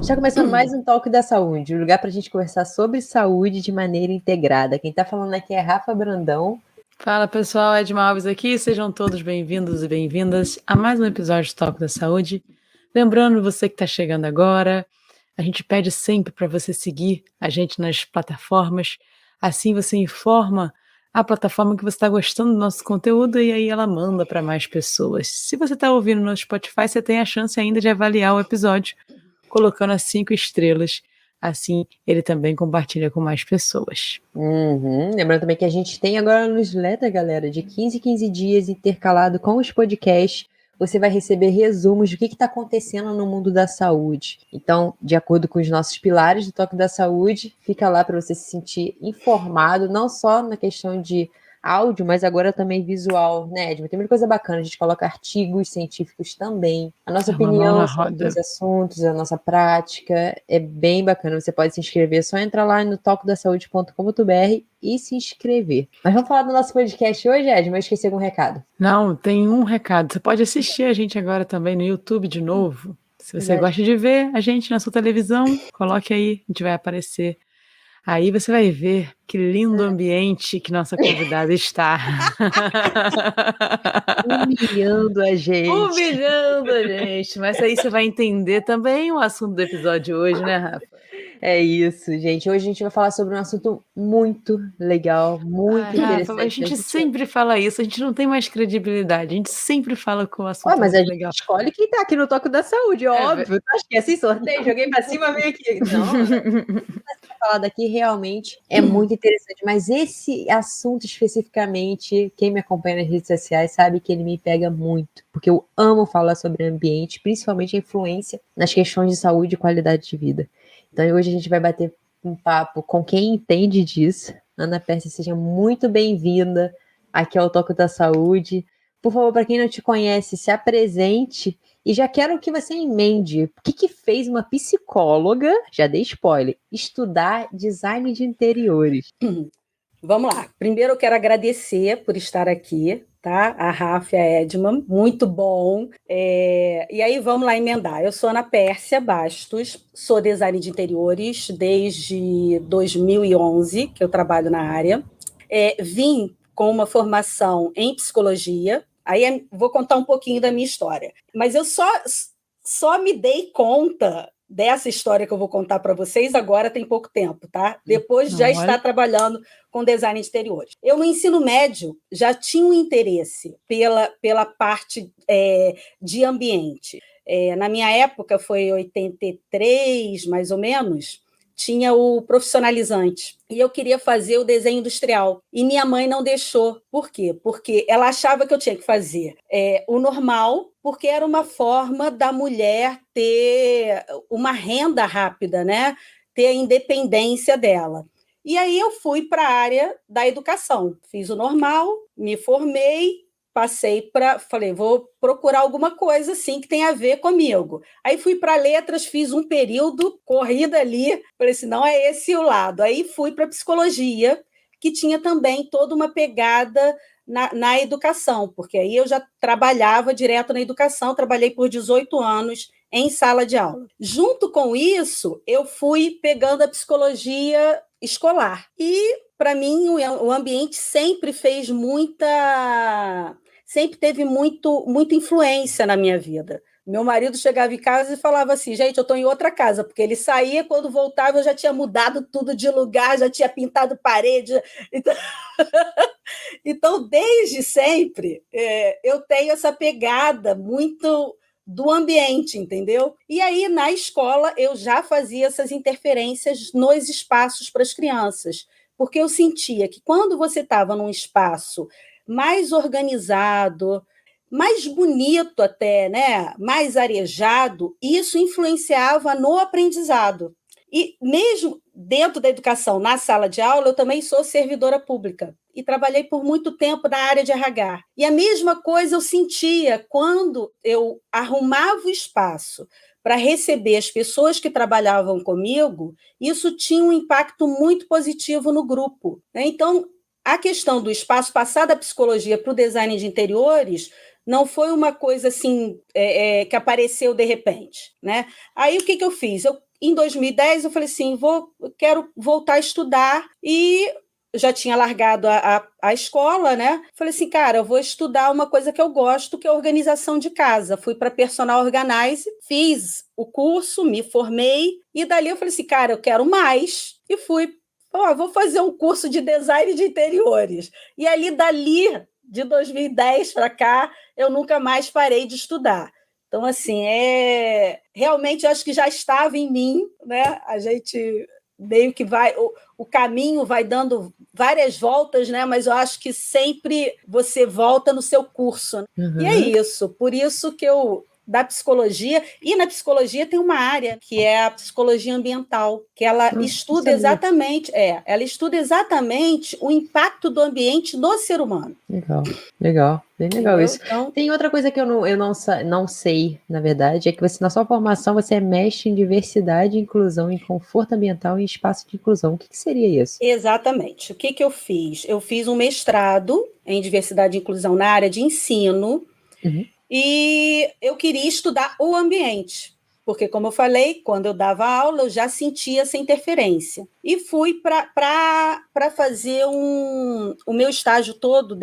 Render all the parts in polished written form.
Está começando mais um Talk da Saúde, um lugar para a gente conversar sobre saúde de maneira integrada. Quem está falando aqui é Rafa Brandão. Fala pessoal, Edma Alves aqui, sejam todos bem-vindos e bem-vindas a mais um episódio do Talk da Saúde. Lembrando você que está chegando agora, a gente pede sempre para você seguir a gente nas plataformas, assim você informa a plataforma que você está gostando do nosso conteúdo e aí ela manda para mais pessoas. Se você está ouvindo no Spotify, você tem a chance ainda de avaliar o episódio, colocando as 5 estrelas. Assim, ele também compartilha com mais pessoas. Lembrando também que a gente tem agora no newsletter, galera, de 15 em 15 dias, intercalado com os podcasts. Você vai receber resumos do que está acontecendo no mundo da saúde. Então, de acordo com os nossos pilares do Toque da Saúde, fica lá para você se sentir informado, não só na questão de áudio, mas agora também visual, né, Edma? Tem muita coisa bacana, a gente coloca artigos científicos também, a nossa opinião sobre os assuntos, a nossa prática, é bem bacana. Você pode se inscrever, é só entrar lá no toquedasaude.com.br e se inscrever. Mas vamos falar do nosso podcast hoje, Edma? Eu esqueci algum recado. Não, tem um recado. Você pode assistir a gente agora também no YouTube de novo. Se você gosta de ver a gente na sua televisão, coloque aí, a gente vai aparecer. Aí você vai ver que lindo ambiente que nossa convidada está. Humilhando a gente. Humilhando a gente. Mas aí você vai entender também o assunto do episódio de hoje, né, Rafa? É isso, gente. Hoje a gente vai falar sobre um assunto muito legal, muito interessante. Rafa, a gente sempre fala isso, a gente não tem mais credibilidade, a gente sempre fala com o assunto mas a gente legal. Escolhe quem tá aqui no Toque da Saúde, óbvio. Acho que é assim, sorteio, joguei pra cima, vem aqui. Não, falar daqui realmente é muito interessante, mas esse assunto especificamente, quem me acompanha nas redes sociais sabe que ele me pega muito, porque eu amo falar sobre ambiente, principalmente a influência nas questões de saúde e qualidade de vida. Então hoje a gente vai bater um papo com quem entende disso. Ana Pérsia, seja muito bem-vinda aqui ao Toque da Saúde. Por favor, para quem não te conhece, se apresente. E já quero que você emende. O que fez uma psicóloga, já dei spoiler, estudar design de interiores? Vamos lá. Primeiro eu quero agradecer por estar aqui, tá? A Rafa e a Edman, muito bom. E aí vamos lá emendar. Eu sou Ana Pérsia Bastos, sou design de interiores desde 2011, que eu trabalho na área. Vim com uma formação em psicologia. Aí vou contar um pouquinho da minha história. Mas eu só me dei conta dessa história que eu vou contar para vocês agora tem pouco tempo, tá? Depois já está trabalhando com design de interiores. Eu, no ensino médio, já tinha um interesse pela parte de ambiente. Na minha época, foi 83, mais ou menos, tinha o profissionalizante. E eu queria fazer o desenho industrial. E minha mãe não deixou. Por quê? Porque ela achava que eu tinha que fazer o normal, porque era uma forma da mulher ter uma renda rápida, né? Ter a independência dela. E aí eu fui para a área da educação. Fiz o normal, me formei, falei, vou procurar alguma coisa assim que tenha a ver comigo. Aí fui para letras, fiz um período, corrida ali, falei assim, não é esse o lado. Aí fui para psicologia, que tinha também toda uma pegada na educação, porque aí eu já trabalhava direto na educação, trabalhei por 18 anos em sala de aula. Junto com isso, eu fui pegando a psicologia escolar. E, para mim, o ambiente sempre teve muita influência na minha vida. Meu marido chegava em casa e falava assim, gente, eu estou em outra casa, porque ele saía, quando voltava eu já tinha mudado tudo de lugar, já tinha pintado parede. Então desde sempre, eu tenho essa pegada muito do ambiente, entendeu? E aí, na escola, eu já fazia essas interferências nos espaços para as crianças, porque eu sentia que quando você estava num espaço mais organizado, mais bonito até, né? Mais arejado, isso influenciava no aprendizado. E mesmo dentro da educação, na sala de aula, eu também sou servidora pública e trabalhei por muito tempo na área de RH. E a mesma coisa eu sentia quando eu arrumava o espaço para receber as pessoas que trabalhavam comigo, isso tinha um impacto muito positivo no grupo. Então, a questão do espaço, passar da psicologia para o design de interiores, não foi uma coisa assim que apareceu de repente, né? Aí o que eu fiz? Eu em 2010, eu falei assim, quero voltar a estudar, e eu já tinha largado a escola, né? Falei assim, cara, eu vou estudar uma coisa que eu gosto, que é organização de casa. Fui para Personal Organize, fiz o curso, me formei, e dali eu falei assim, cara, eu quero mais. E fui, vou fazer um curso de design de interiores. E dali, de 2010 para cá, eu nunca mais parei de estudar. Então, assim, realmente eu acho que já estava em mim, né? A gente meio que vai, o caminho vai dando várias voltas, né? Mas eu acho que sempre você volta no seu curso, né? E é isso, por isso que da psicologia, e na psicologia tem uma área que é a psicologia ambiental, que ela estuda exatamente o impacto do ambiente no ser humano. Legal, bem legal isso. Então, tem outra coisa que eu não sei, na verdade, é que você, na sua formação, você é mestre em diversidade, inclusão, em conforto ambiental e espaço de inclusão. O que seria isso? Exatamente. O que eu fiz? Eu fiz um mestrado em diversidade e inclusão na área de ensino, e eu queria estudar o ambiente, porque, como eu falei, quando eu dava aula, eu já sentia essa interferência. E fui para fazer o meu estágio todo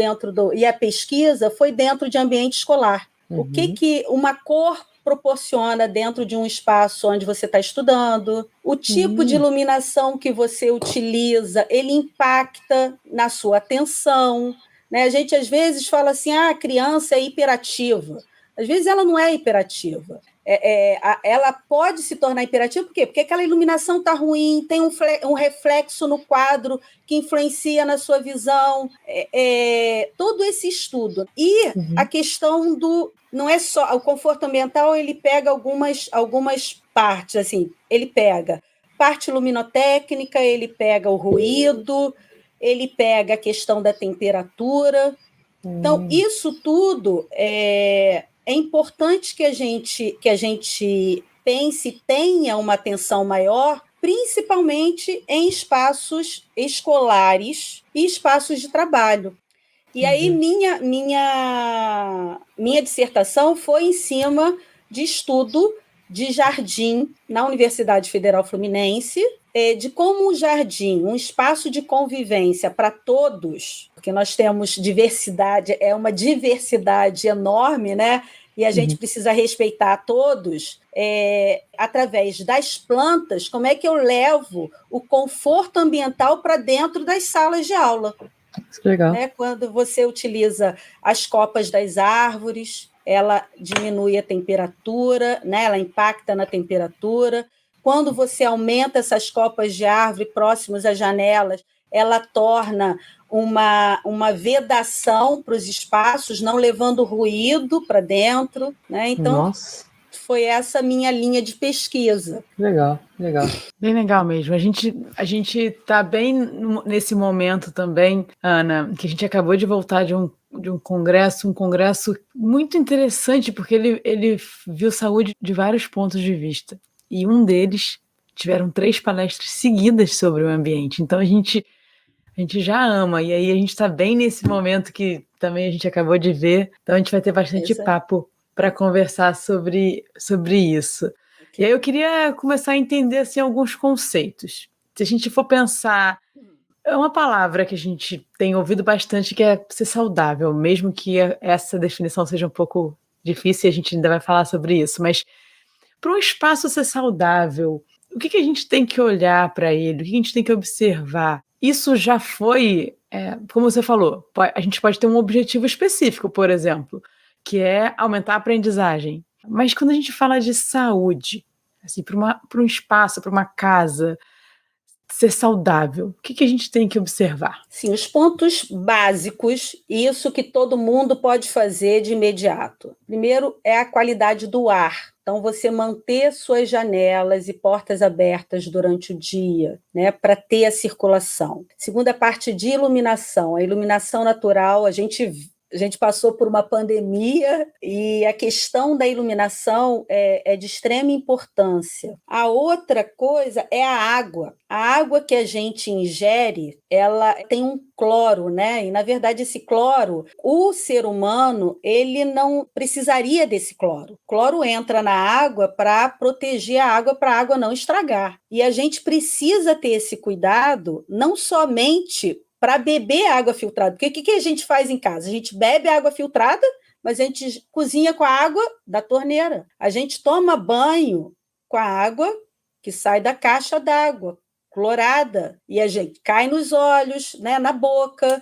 e a pesquisa foi dentro de ambiente escolar. O que uma cor proporciona dentro de um espaço onde você está estudando, o tipo de iluminação que você utiliza, ele impacta na sua atenção, né? A gente, às vezes, fala assim, a criança é hiperativa. Às vezes, ela não é hiperativa. Ela pode se tornar hiperativa, por quê? Porque aquela iluminação está ruim, tem um reflexo no quadro que influencia na sua visão, todo esse estudo. E a questão não é só o conforto ambiental, ele pega algumas partes, assim, ele pega parte luminotécnica, ele pega o ruído, ele pega a questão da temperatura. Então, isso tudo é importante que a gente pense e tenha uma atenção maior, principalmente em espaços escolares e espaços de trabalho. E aí, minha dissertação foi em cima de estudo de jardim na Universidade Federal Fluminense, de como um jardim, um espaço de convivência para todos, porque nós temos diversidade, é uma diversidade enorme, né? E a gente precisa respeitar a todos, através das plantas, como é que eu levo o conforto ambiental para dentro das salas de aula. Legal. Né? Quando você utiliza as copas das árvores, ela diminui a temperatura, né? Ela impacta na temperatura. Quando você aumenta essas copas de árvore próximas às janelas, ela torna uma vedação para os espaços, não levando ruído para dentro, né? Então, Nossa, foi essa minha linha de pesquisa. legal. Bem legal mesmo. A gente está bem nesse momento também, Ana, que a gente acabou de voltar de um congresso muito interessante, porque ele viu saúde de vários pontos de vista. E um deles tiveram 3 palestras seguidas sobre o ambiente. Então a gente já ama, e aí a gente está bem nesse momento que também a gente acabou de ver. Então a gente vai ter bastante papo para conversar sobre isso. E aí eu queria começar a entender assim, alguns conceitos. Se a gente for pensar, é uma palavra que a gente tem ouvido bastante, que é ser saudável, mesmo que essa definição seja um pouco difícil, e a gente ainda vai falar sobre isso, mas para um espaço ser saudável, o que a gente tem que olhar para ele? O que a gente tem que observar? Isso já foi, como você falou, a gente pode ter um objetivo específico, por exemplo, que é aumentar a aprendizagem. Mas quando a gente fala de saúde, assim, para um espaço, para uma casa, ser saudável, o que a gente tem que observar? Sim, os pontos básicos, isso que todo mundo pode fazer de imediato. Primeiro é a qualidade do ar. Então, você manter suas janelas e portas abertas durante o dia, né, para ter a circulação. Segunda parte de iluminação. A iluminação natural, a gente A gente passou por uma pandemia e a questão da iluminação é de extrema importância. A outra coisa é a água. A água que a gente ingere, ela tem um cloro, né? E, na verdade, esse cloro, o ser humano, ele não precisaria desse cloro. O cloro entra na água para proteger a água, para a água não estragar. E a gente precisa ter esse cuidado, não somente para beber água filtrada. Porque o que a gente faz em casa? A gente bebe água filtrada, mas a gente cozinha com a água da torneira. A gente toma banho com a água que sai da caixa d'água, clorada, e a gente cai nos olhos, né, na boca,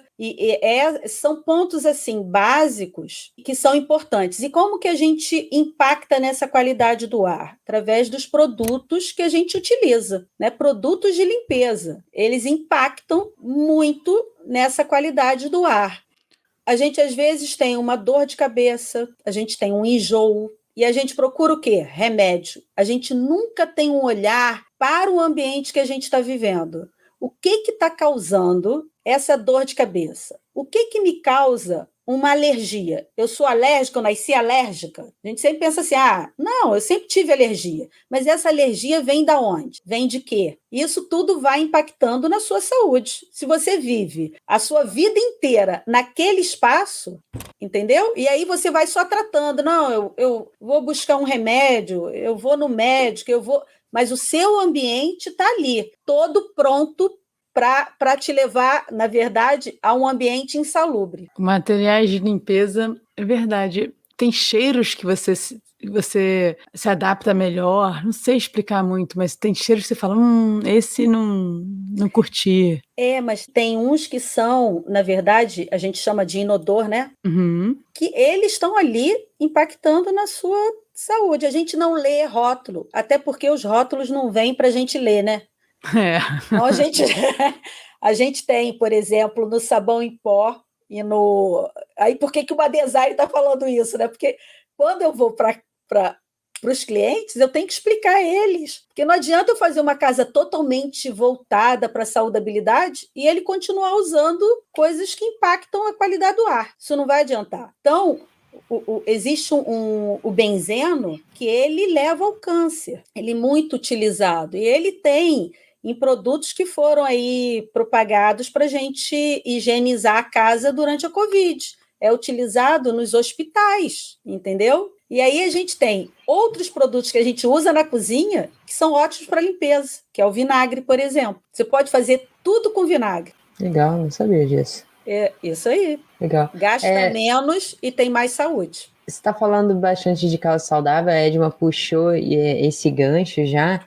são pontos assim básicos que são importantes. E como que a gente impacta nessa qualidade do ar? Através dos produtos que a gente utiliza, né? Produtos de limpeza. Eles impactam muito nessa qualidade do ar. A gente, às vezes, tem uma dor de cabeça, a gente tem um enjoo, e a gente procura o quê? Remédio. A gente nunca tem um olhar para o ambiente que a gente está vivendo. O que está causando essa dor de cabeça? O que me causa uma alergia? Eu sou alérgica, eu nasci alérgica? A gente sempre pensa assim, não, eu sempre tive alergia. Mas essa alergia vem da onde? Vem de quê? Isso tudo vai impactando na sua saúde. Se você vive a sua vida inteira naquele espaço, entendeu? E aí você vai só tratando. Não, eu vou buscar um remédio, eu vou no médico, mas o seu ambiente está ali, todo pronto para te levar, na verdade, a um ambiente insalubre. Materiais de limpeza, é verdade. Tem cheiros que você se adapta melhor, não sei explicar muito, mas tem cheiros que você fala, esse não curti. Mas tem uns que são, na verdade, a gente chama de inodor, né? Uhum. Que eles estão ali impactando na sua saúde. A gente não lê rótulo, até porque os rótulos não vêm para a gente ler, né? Então, a gente tem, por exemplo, no sabão em pó e no... Aí, por que uma design está falando isso, né? Porque quando eu vou para os clientes, eu tenho que explicar a eles. Porque não adianta eu fazer uma casa totalmente voltada para a saudabilidade e ele continuar usando coisas que impactam a qualidade do ar. Isso não vai adiantar. Então, existe o benzeno que ele leva ao câncer. Ele é muito utilizado. E ele tem em produtos que foram aí propagados para a gente higienizar a casa durante a Covid. É utilizado nos hospitais, entendeu? E aí a gente tem outros produtos que a gente usa na cozinha que são ótimos para limpeza, que é o vinagre, por exemplo. Você pode fazer tudo com vinagre. Legal, não sabia disso. É isso aí. Legal. Gasta menos e tem mais saúde. Você está falando bastante de casa saudável, a Edma puxou esse gancho já.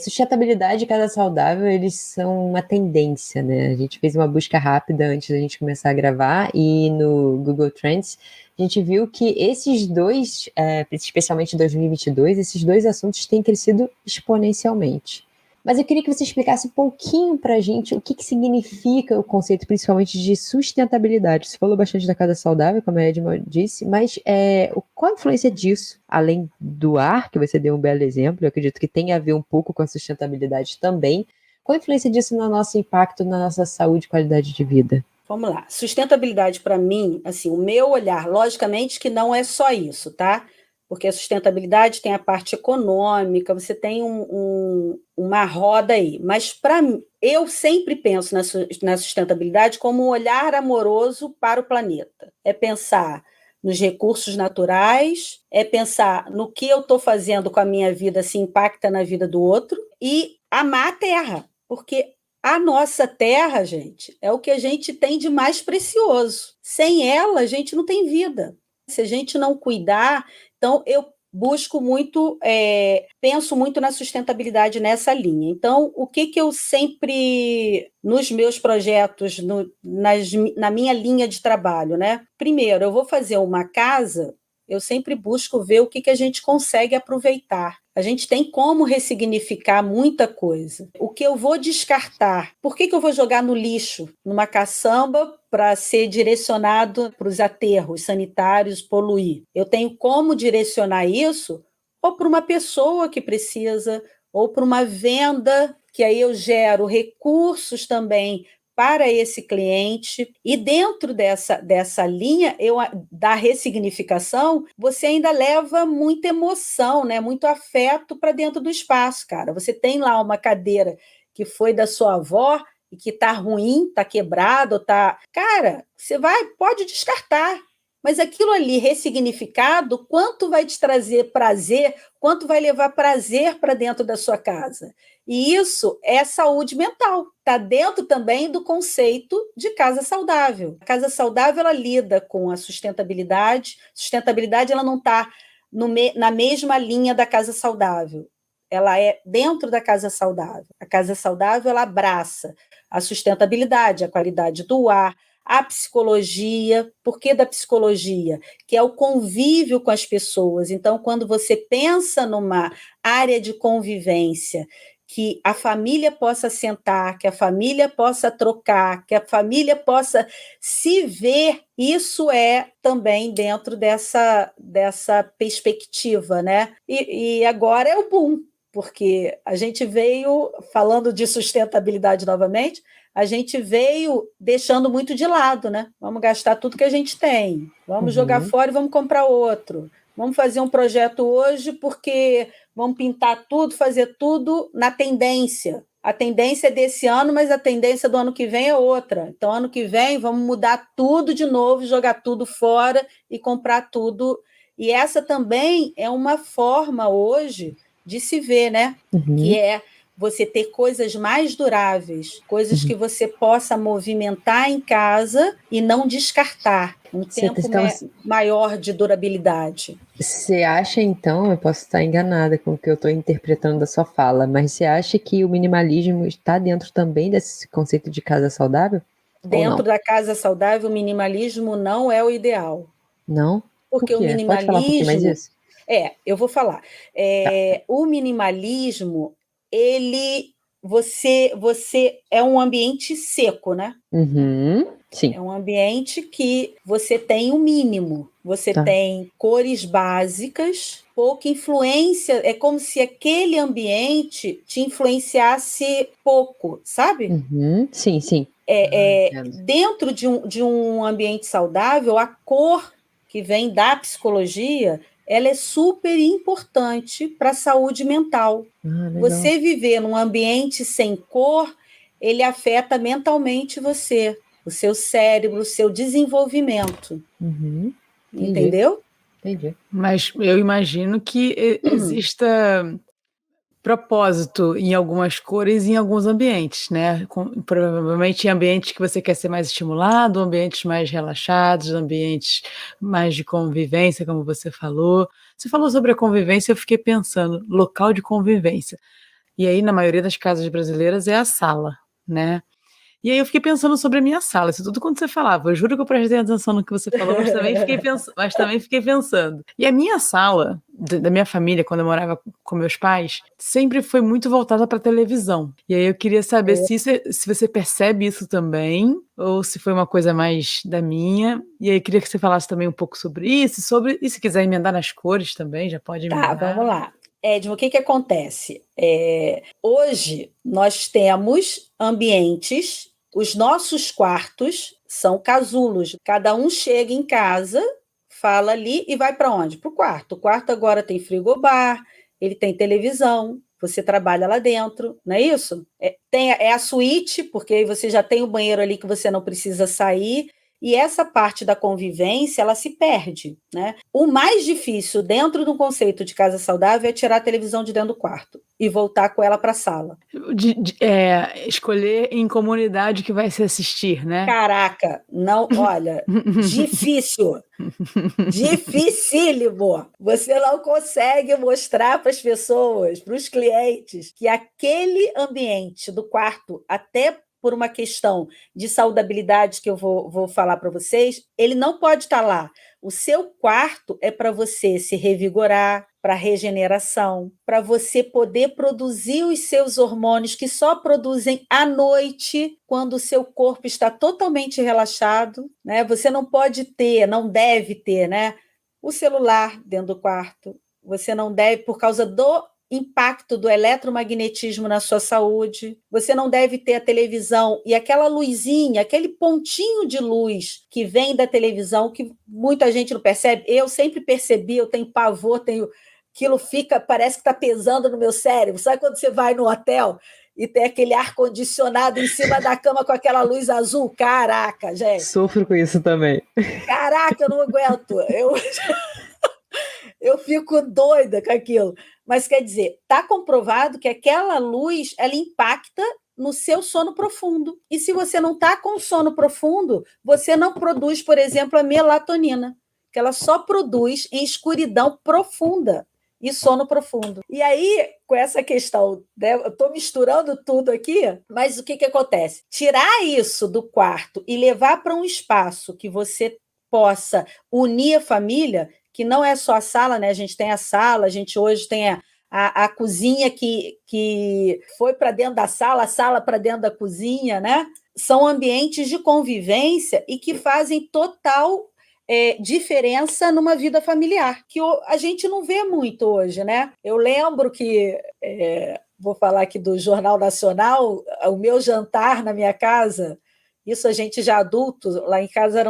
Sustentabilidade e casa saudável, eles são uma tendência, né? A gente fez uma busca rápida antes da gente começar a gravar e no Google Trends a gente viu que esses dois, especialmente em 2022, esses dois assuntos têm crescido exponencialmente. Mas eu queria que você explicasse um pouquinho para a gente o que significa o conceito, principalmente de sustentabilidade. Você falou bastante da casa saudável, como a Edma disse, mas qual a influência disso? Além do ar, que você deu um belo exemplo, eu acredito que tem a ver um pouco com a sustentabilidade também. Qual a influência disso no nosso impacto, na nossa saúde e qualidade de vida? Vamos lá. Sustentabilidade, para mim, assim, o meu olhar, logicamente que não é só isso, tá? Porque a sustentabilidade tem a parte econômica, você tem uma roda aí. Mas eu sempre penso na sustentabilidade como um olhar amoroso para o planeta. É pensar nos recursos naturais, é pensar no que eu estou fazendo com a minha vida, se impacta na vida do outro, e amar a terra, porque a nossa terra, gente, é o que a gente tem de mais precioso. Sem ela, a gente não tem vida. Se a gente não cuidar... Então, eu busco muito, penso muito na sustentabilidade nessa linha. Então, o que eu sempre, nos meus projetos, na minha linha de trabalho, né? Primeiro, eu vou fazer uma casa, eu sempre busco ver o que a gente consegue aproveitar. A gente tem como ressignificar muita coisa. O que eu vou descartar? Por que eu vou jogar no lixo, numa caçamba, para ser direcionado para os aterros sanitários, poluir? Eu tenho como direcionar isso ou para uma pessoa que precisa, ou para uma venda, que aí eu gero recursos também para esse cliente, e dentro dessa linha da ressignificação, você ainda leva muita emoção, né? Muito afeto para dentro do espaço, cara. Você tem lá uma cadeira que foi da sua avó e que está ruim, está quebrado, tá... Cara, você pode descartar, mas aquilo ali ressignificado, quanto vai te trazer prazer, quanto vai levar prazer para dentro da sua casa. E isso é saúde mental. Está dentro também do conceito de casa saudável. A casa saudável, ela lida com a sustentabilidade. Sustentabilidade, ela não está na mesma linha da casa saudável. Ela é dentro da casa saudável. A casa saudável, ela abraça a sustentabilidade, a qualidade do ar, a psicologia. Por que da psicologia? Que é o convívio com as pessoas. Então, quando você pensa numa área de convivência, que a família possa sentar, que a família possa trocar, que a família possa se ver, isso é também dentro dessa perspectiva, né? E agora é o boom, porque a gente veio, falando de sustentabilidade novamente, a gente veio deixando muito de lado, né? Vamos gastar tudo que a gente tem, vamos jogar fora e vamos comprar outro. Vamos fazer um projeto hoje porque vamos pintar tudo, fazer tudo na tendência. A tendência é desse ano, mas a tendência do ano que vem é outra. Então, ano que vem, vamos mudar tudo de novo, jogar tudo fora e comprar tudo. E essa também é uma forma hoje de se ver, né? Que é você ter coisas mais duráveis, coisas que você possa movimentar em casa e não descartar. Um tempo maior de durabilidade. Você acha, então, eu posso estar enganada com o que eu estou interpretando da sua fala, mas você acha que o minimalismo está dentro também desse conceito de casa saudável? Dentro da casa saudável, o minimalismo não é o ideal. Não? Porque o minimalismo... Pode falar um pouquinho mais disso? Eu vou falar. O minimalismo, você é um ambiente seco, né? Sim. É um ambiente que você tem o mínimo. Você tem cores básicas, pouca influência. É como se aquele ambiente te influenciasse pouco, sabe? Sim, sim. Dentro de um ambiente saudável, a cor que vem da psicologia, ela é super importante para a saúde mental. Você viver num ambiente sem cor, ele afeta mentalmente você, o seu cérebro, o seu desenvolvimento. Entendeu? Entendi. Mas eu imagino que exista propósito em algumas cores e em alguns ambientes, né? Provavelmente em ambientes que você quer ser mais estimulado, ambientes mais relaxados, ambientes mais de convivência, como você falou. Você falou sobre a convivência, eu fiquei pensando, local de convivência. E aí, na maioria das casas brasileiras, é a sala, né? E aí eu fiquei pensando sobre a minha sala, isso tudo quando você falava. Eu juro que eu prestei atenção no que você falou, mas também fiquei pensando. E a minha sala, da minha família, quando eu morava com meus pais, sempre foi muito voltada para televisão. E aí eu queria saber se você percebe isso também, ou se foi uma coisa mais da minha. E aí eu queria que você falasse também um pouco sobre isso, e se quiser emendar nas cores também, já pode emendar. Tá, vamos lá. Edmo, o que acontece? Hoje nós temos ambientes, os nossos quartos são casulos. Cada um chega em casa, fala ali e vai para onde? Para o quarto. O quarto agora tem frigobar, ele tem televisão, você trabalha lá dentro, não é isso? É a suíte, porque aí você já tem o banheiro ali que você não precisa sair. E essa parte da convivência, ela se perde, né? O mais difícil dentro do conceito de casa saudável é tirar a televisão de dentro do quarto e voltar com ela para a sala. Escolher em comunidade que vai se assistir, né? Caraca, não, olha, difícil, dificílimo. Você não consegue mostrar para as pessoas, para os clientes, que aquele ambiente do quarto, até por uma questão de saudabilidade que eu vou falar para vocês, ele não pode estar lá. O seu quarto é para você se revigorar, para regeneração, para você poder produzir os seus hormônios que só produzem à noite, quando o seu corpo está totalmente relaxado, né? Você não pode ter, não deve ter, né? O celular dentro do quarto. Você não deve, por causa impacto do eletromagnetismo na sua saúde. Você não deve ter a televisão e aquela luzinha, aquele pontinho de luz que vem da televisão, que muita gente não percebe. Eu sempre percebi, eu tenho pavor, aquilo parece que está pesando no meu cérebro. Sabe quando você vai no hotel e tem aquele ar-condicionado em cima da cama com aquela luz azul? Caraca, gente. Sofro com isso também. Caraca, eu não aguento. Eu fico doida com aquilo. Mas quer dizer, está comprovado que aquela luz ela impacta no seu sono profundo. E se você não está com sono profundo, você não produz, por exemplo, a melatonina, que ela só produz em escuridão profunda e sono profundo. E aí, com essa questão, né, eu estou misturando tudo aqui, mas o que acontece? Tirar isso do quarto e levar para um espaço que você possa unir a família, que não é só a sala, né? A gente tem a sala, a gente hoje tem a cozinha que foi para dentro da sala, a sala para dentro da cozinha, né? São ambientes de convivência e que fazem total diferença numa vida familiar, que a gente não vê muito hoje, né? Eu lembro que, vou falar aqui do Jornal Nacional, o meu jantar na minha casa, isso a gente já adulto, lá em casa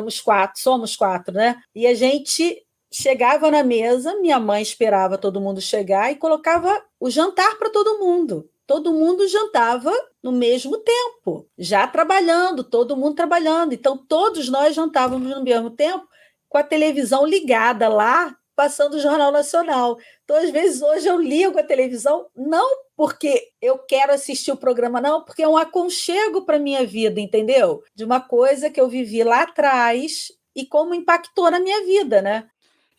somos quatro, né? E a gente chegava na mesa, minha mãe esperava todo mundo chegar e colocava o jantar para todo mundo. Todo mundo jantava no mesmo tempo, já trabalhando, todo mundo trabalhando. Então, todos nós jantávamos no mesmo tempo, com a televisão ligada lá, passando o Jornal Nacional. Então, às vezes, hoje eu ligo a televisão, não porque eu quero assistir o programa, não, porque é um aconchego para a minha vida, entendeu? De uma coisa que eu vivi lá atrás e como impactou na minha vida, né?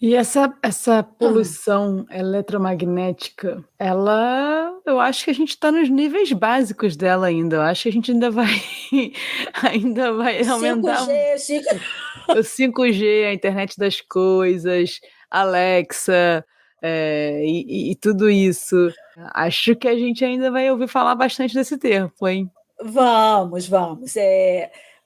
E essa poluição eletromagnética, eu acho que a gente está nos níveis básicos dela ainda. Eu acho que a gente ainda vai aumentar 5G, o 5G, a internet das coisas, Alexa, e tudo isso. Acho que a gente ainda vai ouvir falar bastante desse termo, hein? Vamos.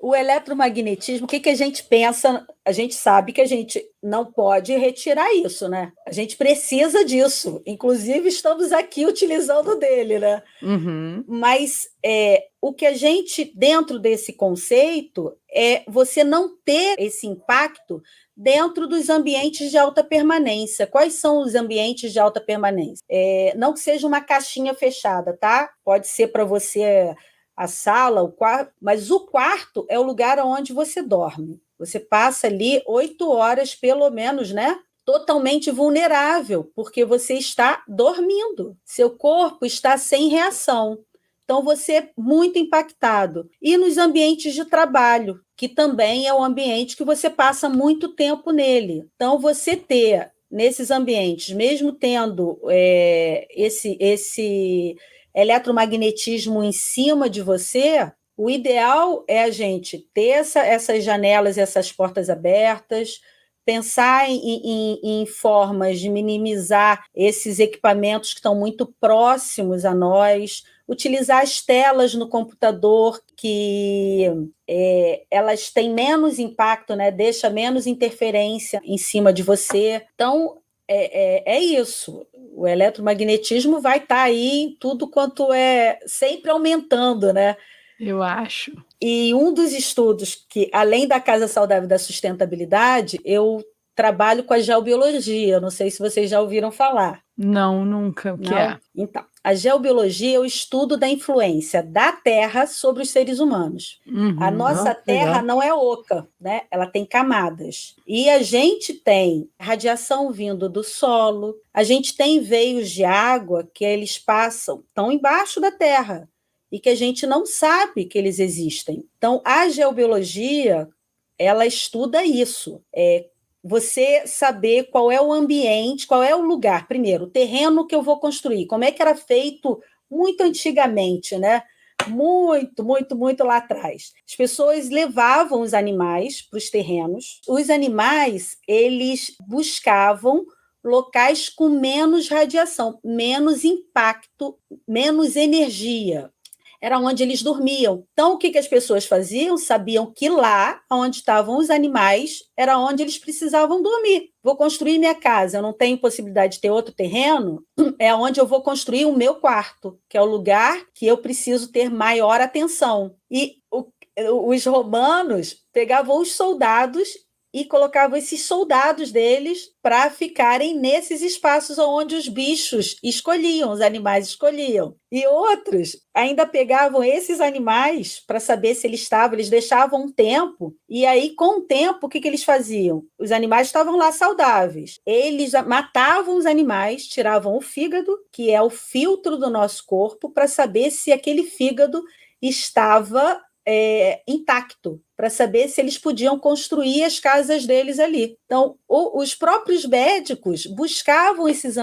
O eletromagnetismo, o que a gente pensa? A gente sabe que a gente não pode retirar isso, né? A gente precisa disso. Inclusive, estamos aqui utilizando dele, né? Uhum. Mas o que a gente, dentro desse conceito, é você não ter esse impacto dentro dos ambientes de alta permanência. Quais são os ambientes de alta permanência? Não que seja uma caixinha fechada, tá? Pode ser para você a sala, o quarto, mas o quarto é o lugar onde você dorme. Você passa ali 8 horas, pelo menos, né? Totalmente vulnerável, porque você está dormindo. Seu corpo está sem reação. Então, você é muito impactado. E nos ambientes de trabalho, que também é um ambiente que você passa muito tempo nele. Então, você ter nesses ambientes, mesmo tendo esse eletromagnetismo em cima de você, o ideal é a gente ter essas janelas e essas portas abertas, pensar em formas de minimizar esses equipamentos que estão muito próximos a nós, utilizar as telas no computador, que elas têm menos impacto, né? Deixa menos interferência em cima de você. Então, é isso. O eletromagnetismo vai estar aí em tudo quanto sempre aumentando, né? Eu acho. E um dos estudos que, além da Casa Saudável da Sustentabilidade, eu trabalho com a geobiologia. Eu não sei se vocês já ouviram falar. Não, nunca. O que é? Então, a geobiologia é o estudo da influência da Terra sobre os seres humanos. A nossa Terra não é oca, né? Ela tem camadas. E a gente tem radiação vindo do solo, a gente tem veios de água que estão embaixo da Terra e que a gente não sabe que eles existem. Então, a geobiologia, ela estuda isso. Você saber qual é o ambiente, qual é o lugar. Primeiro, o terreno que eu vou construir. Como é que era feito muito antigamente, né? Muito, muito, muito lá atrás. As pessoas levavam os animais para os terrenos. Os animais, eles buscavam locais com menos radiação, menos impacto, menos energia. era onde eles dormiam. Então, o que as pessoas faziam? Sabiam que lá, onde estavam os animais, era onde eles precisavam dormir. Vou construir minha casa, eu não tenho possibilidade de ter outro terreno, é onde eu vou construir o meu quarto, que é o lugar que eu preciso ter maior atenção. E os romanos pegavam os soldados e colocavam esses soldados deles para ficarem nesses espaços onde os bichos escolhiam, os animais escolhiam. E outros ainda pegavam esses animais para saber se eles estavam, eles deixavam um tempo, e aí, com o tempo, o que eles faziam? Os animais estavam lá saudáveis. Eles matavam os animais, tiravam o fígado, que é o filtro do nosso corpo, para saber se aquele fígado estava intacto, para saber se eles podiam construir as casas deles ali. Então, os próprios médicos buscavam esses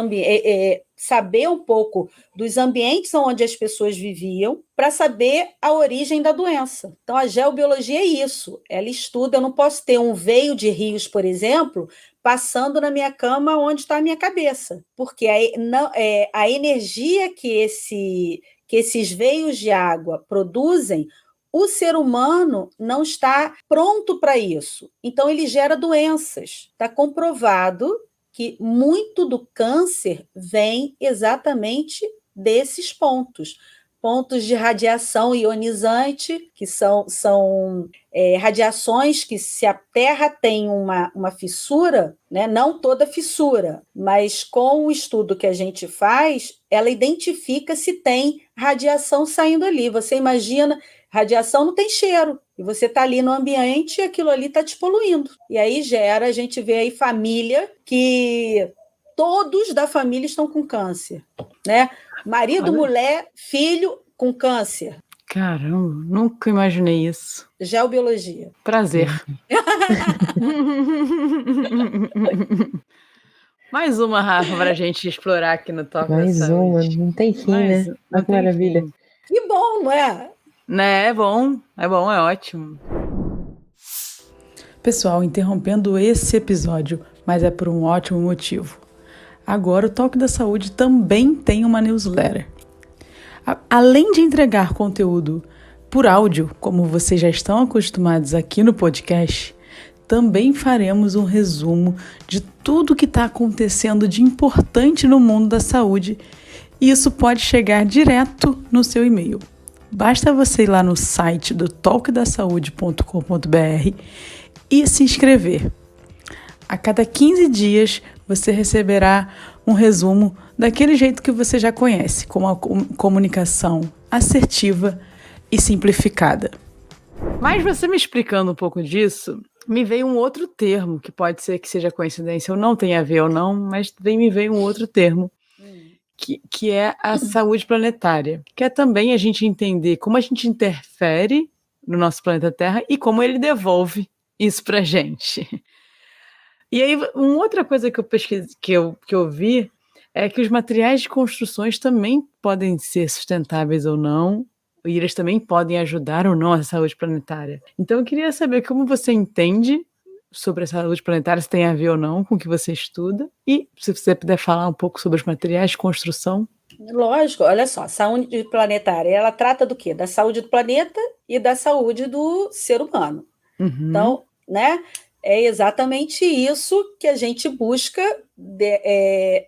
saber um pouco dos ambientes onde as pessoas viviam para saber a origem da doença. Então, a geobiologia é isso. Ela estuda, eu não posso ter um veio de rios, por exemplo, passando na minha cama onde está a minha cabeça, porque a energia que esses veios de água produzem, o ser humano não está pronto para isso. Então, ele gera doenças. Está comprovado que muito do câncer vem exatamente desses pontos. Pontos de radiação ionizante, que são radiações que, se a Terra tem uma fissura, né, não toda fissura, mas com o estudo que a gente faz, ela identifica se tem radiação saindo ali. Você imagina, radiação não tem cheiro, e você está ali no ambiente e aquilo ali está te poluindo. E aí a gente vê aí família que todos da família estão com câncer, né? Marido, mulher, filho com câncer. Caramba, nunca imaginei isso. Geobiologia. Prazer. Mais uma, Rafa, para a gente explorar aqui no Toque da Saúde. Mais uma, não tem fim, né? Olha que maravilha. Fim. Que bom, não é? Né, é bom, é ótimo. Pessoal, interrompendo esse episódio, mas é por um ótimo motivo. Agora o Toque da Saúde também tem uma newsletter. Além de entregar conteúdo por áudio, como vocês já estão acostumados aqui no podcast, também faremos um resumo de tudo que está acontecendo de importante no mundo da saúde, e isso pode chegar direto no seu e-mail. Basta você ir lá no site do toquedasaude.com.br e se inscrever. A cada 15 dias você receberá um resumo daquele jeito que você já conhece, com uma comunicação assertiva e simplificada. Mas você me explicando um pouco disso, me veio um outro termo, que pode ser que seja coincidência ou não, tenha a ver ou não, mas me veio um outro termo, que é a saúde planetária, que é também a gente entender como a gente interfere no nosso planeta Terra e como ele devolve isso pra gente. E aí, uma outra coisa que eu pesquisei, que eu vi, é que os materiais de construções também podem ser sustentáveis ou não, e eles também podem ajudar ou não a saúde planetária. Então, eu queria saber como você entende sobre a saúde planetária, se tem a ver ou não com o que você estuda, e se você puder falar um pouco sobre os materiais de construção. Lógico, olha só, a saúde planetária, ela trata do quê? Da saúde do planeta e da saúde do ser humano. Uhum. Então, né, é exatamente isso que a gente busca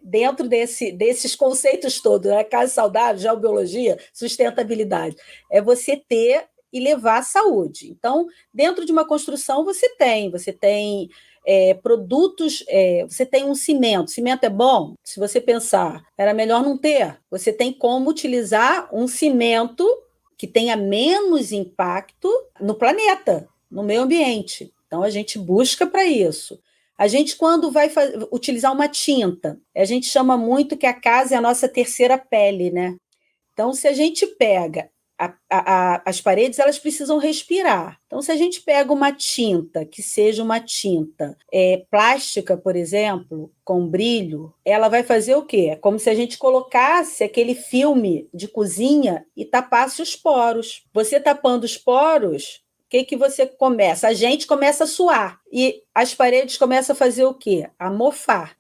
dentro desses conceitos todos, né? Casa saudável, geobiologia, sustentabilidade. É você ter e levar a saúde. Então, dentro de uma construção, você tem produtos, você tem um cimento. Cimento é bom? Se você pensar, era melhor não ter. Você tem como utilizar um cimento que tenha menos impacto no planeta, no meio ambiente. Então, a gente busca para isso. A gente, quando vai utilizar uma tinta, a gente chama muito que a casa é a nossa terceira pele, né? Então, se a gente pega as paredes, elas precisam respirar. Então, se a gente pega uma tinta, que seja uma tinta plástica, por exemplo, com brilho, ela vai fazer o quê? É como se a gente colocasse aquele filme de cozinha e tapasse os poros. Você tapando os poros, o que você começa? A gente começa a suar. E as paredes começam a fazer o quê? A mofar.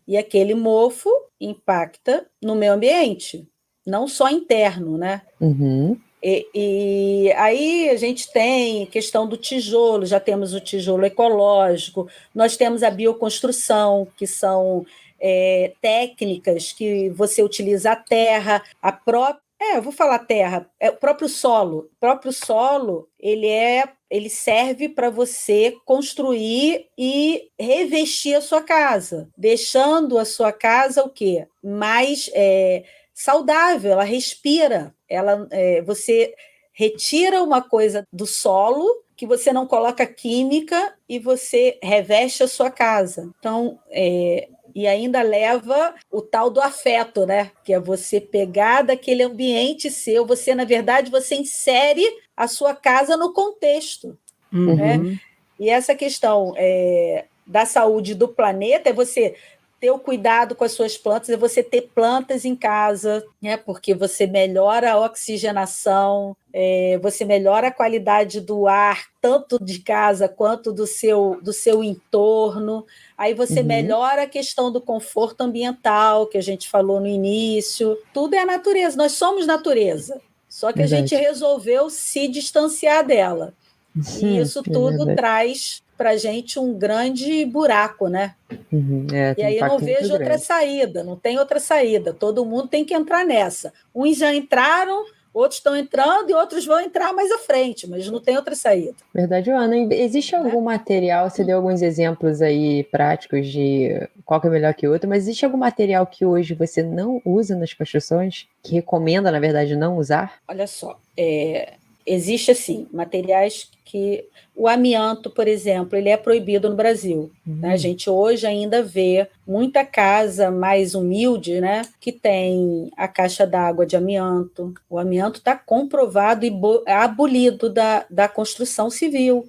E aquele mofo impacta no meio ambiente. Não só interno, né? Uhum. E aí a gente tem questão do tijolo, já temos o tijolo ecológico, nós temos a bioconstrução, que são técnicas que você utiliza a terra, a própria. Eu vou falar terra, o próprio solo. O próprio solo, ele serve para você construir e revestir a sua casa, deixando a sua casa o quê? Mais saudável, ela respira. Você retira uma coisa do solo que você não coloca química e você reveste a sua casa. Então, e ainda leva o tal do afeto, né? Que é você pegar daquele ambiente seu, na verdade, você insere a sua casa no contexto. Uhum. Né? E essa questão da saúde do planeta é você ter o cuidado com as suas plantas, é você ter plantas em casa, né? Porque você melhora a oxigenação, você melhora a qualidade do ar, tanto de casa quanto do seu entorno. Aí você melhora a questão do conforto ambiental, que a gente falou no início. Tudo é a natureza, nós somos natureza. Só que a gente resolveu se distanciar dela. E isso tudo traz para a gente um grande buraco, né? E aí eu não vejo outra saída, não tem outra saída. Todo mundo tem que entrar nessa. Uns já entraram, outros estão entrando e outros vão entrar mais à frente, mas não tem outra saída. Verdade, Ana. Existe algum material, você deu alguns exemplos aí práticos de qual que é melhor que o outro, mas existe algum material que hoje você não usa nas construções, que recomenda, na verdade, não usar? Olha só, existe assim, materiais que... O amianto, por exemplo, ele é proibido no Brasil. Né? A gente hoje ainda vê muita casa mais humilde, né, que tem a caixa d'água de amianto. O amianto está comprovado e abolido da construção civil.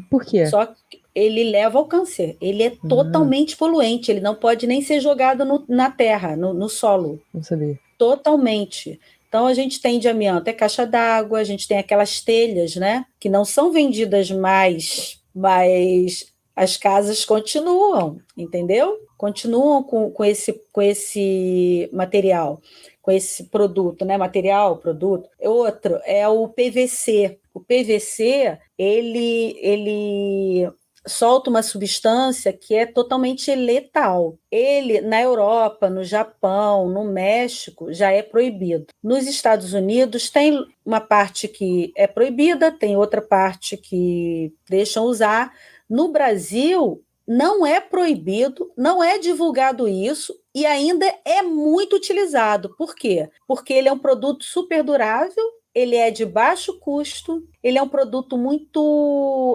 Por quê? Só que ele leva ao câncer. Ele é totalmente poluente. Ele não pode nem ser jogado na terra, no solo. Não sabia. Totalmente. Então, a gente tem de amianto, caixa d'água, a gente tem aquelas telhas, né, que não são vendidas mais, mas as casas continuam, entendeu? Continuam com esse material, com esse produto, né, material, produto. Outro é o PVC. O PVC, ele solta uma substância que é totalmente letal. Ele, na Europa, no Japão, no México, já é proibido. Nos Estados Unidos, tem uma parte que é proibida, tem outra parte que deixam usar. No Brasil, não é proibido, não é divulgado isso e ainda é muito utilizado. Por quê? Porque ele é um produto super durável, ele é de baixo custo, ele é um produto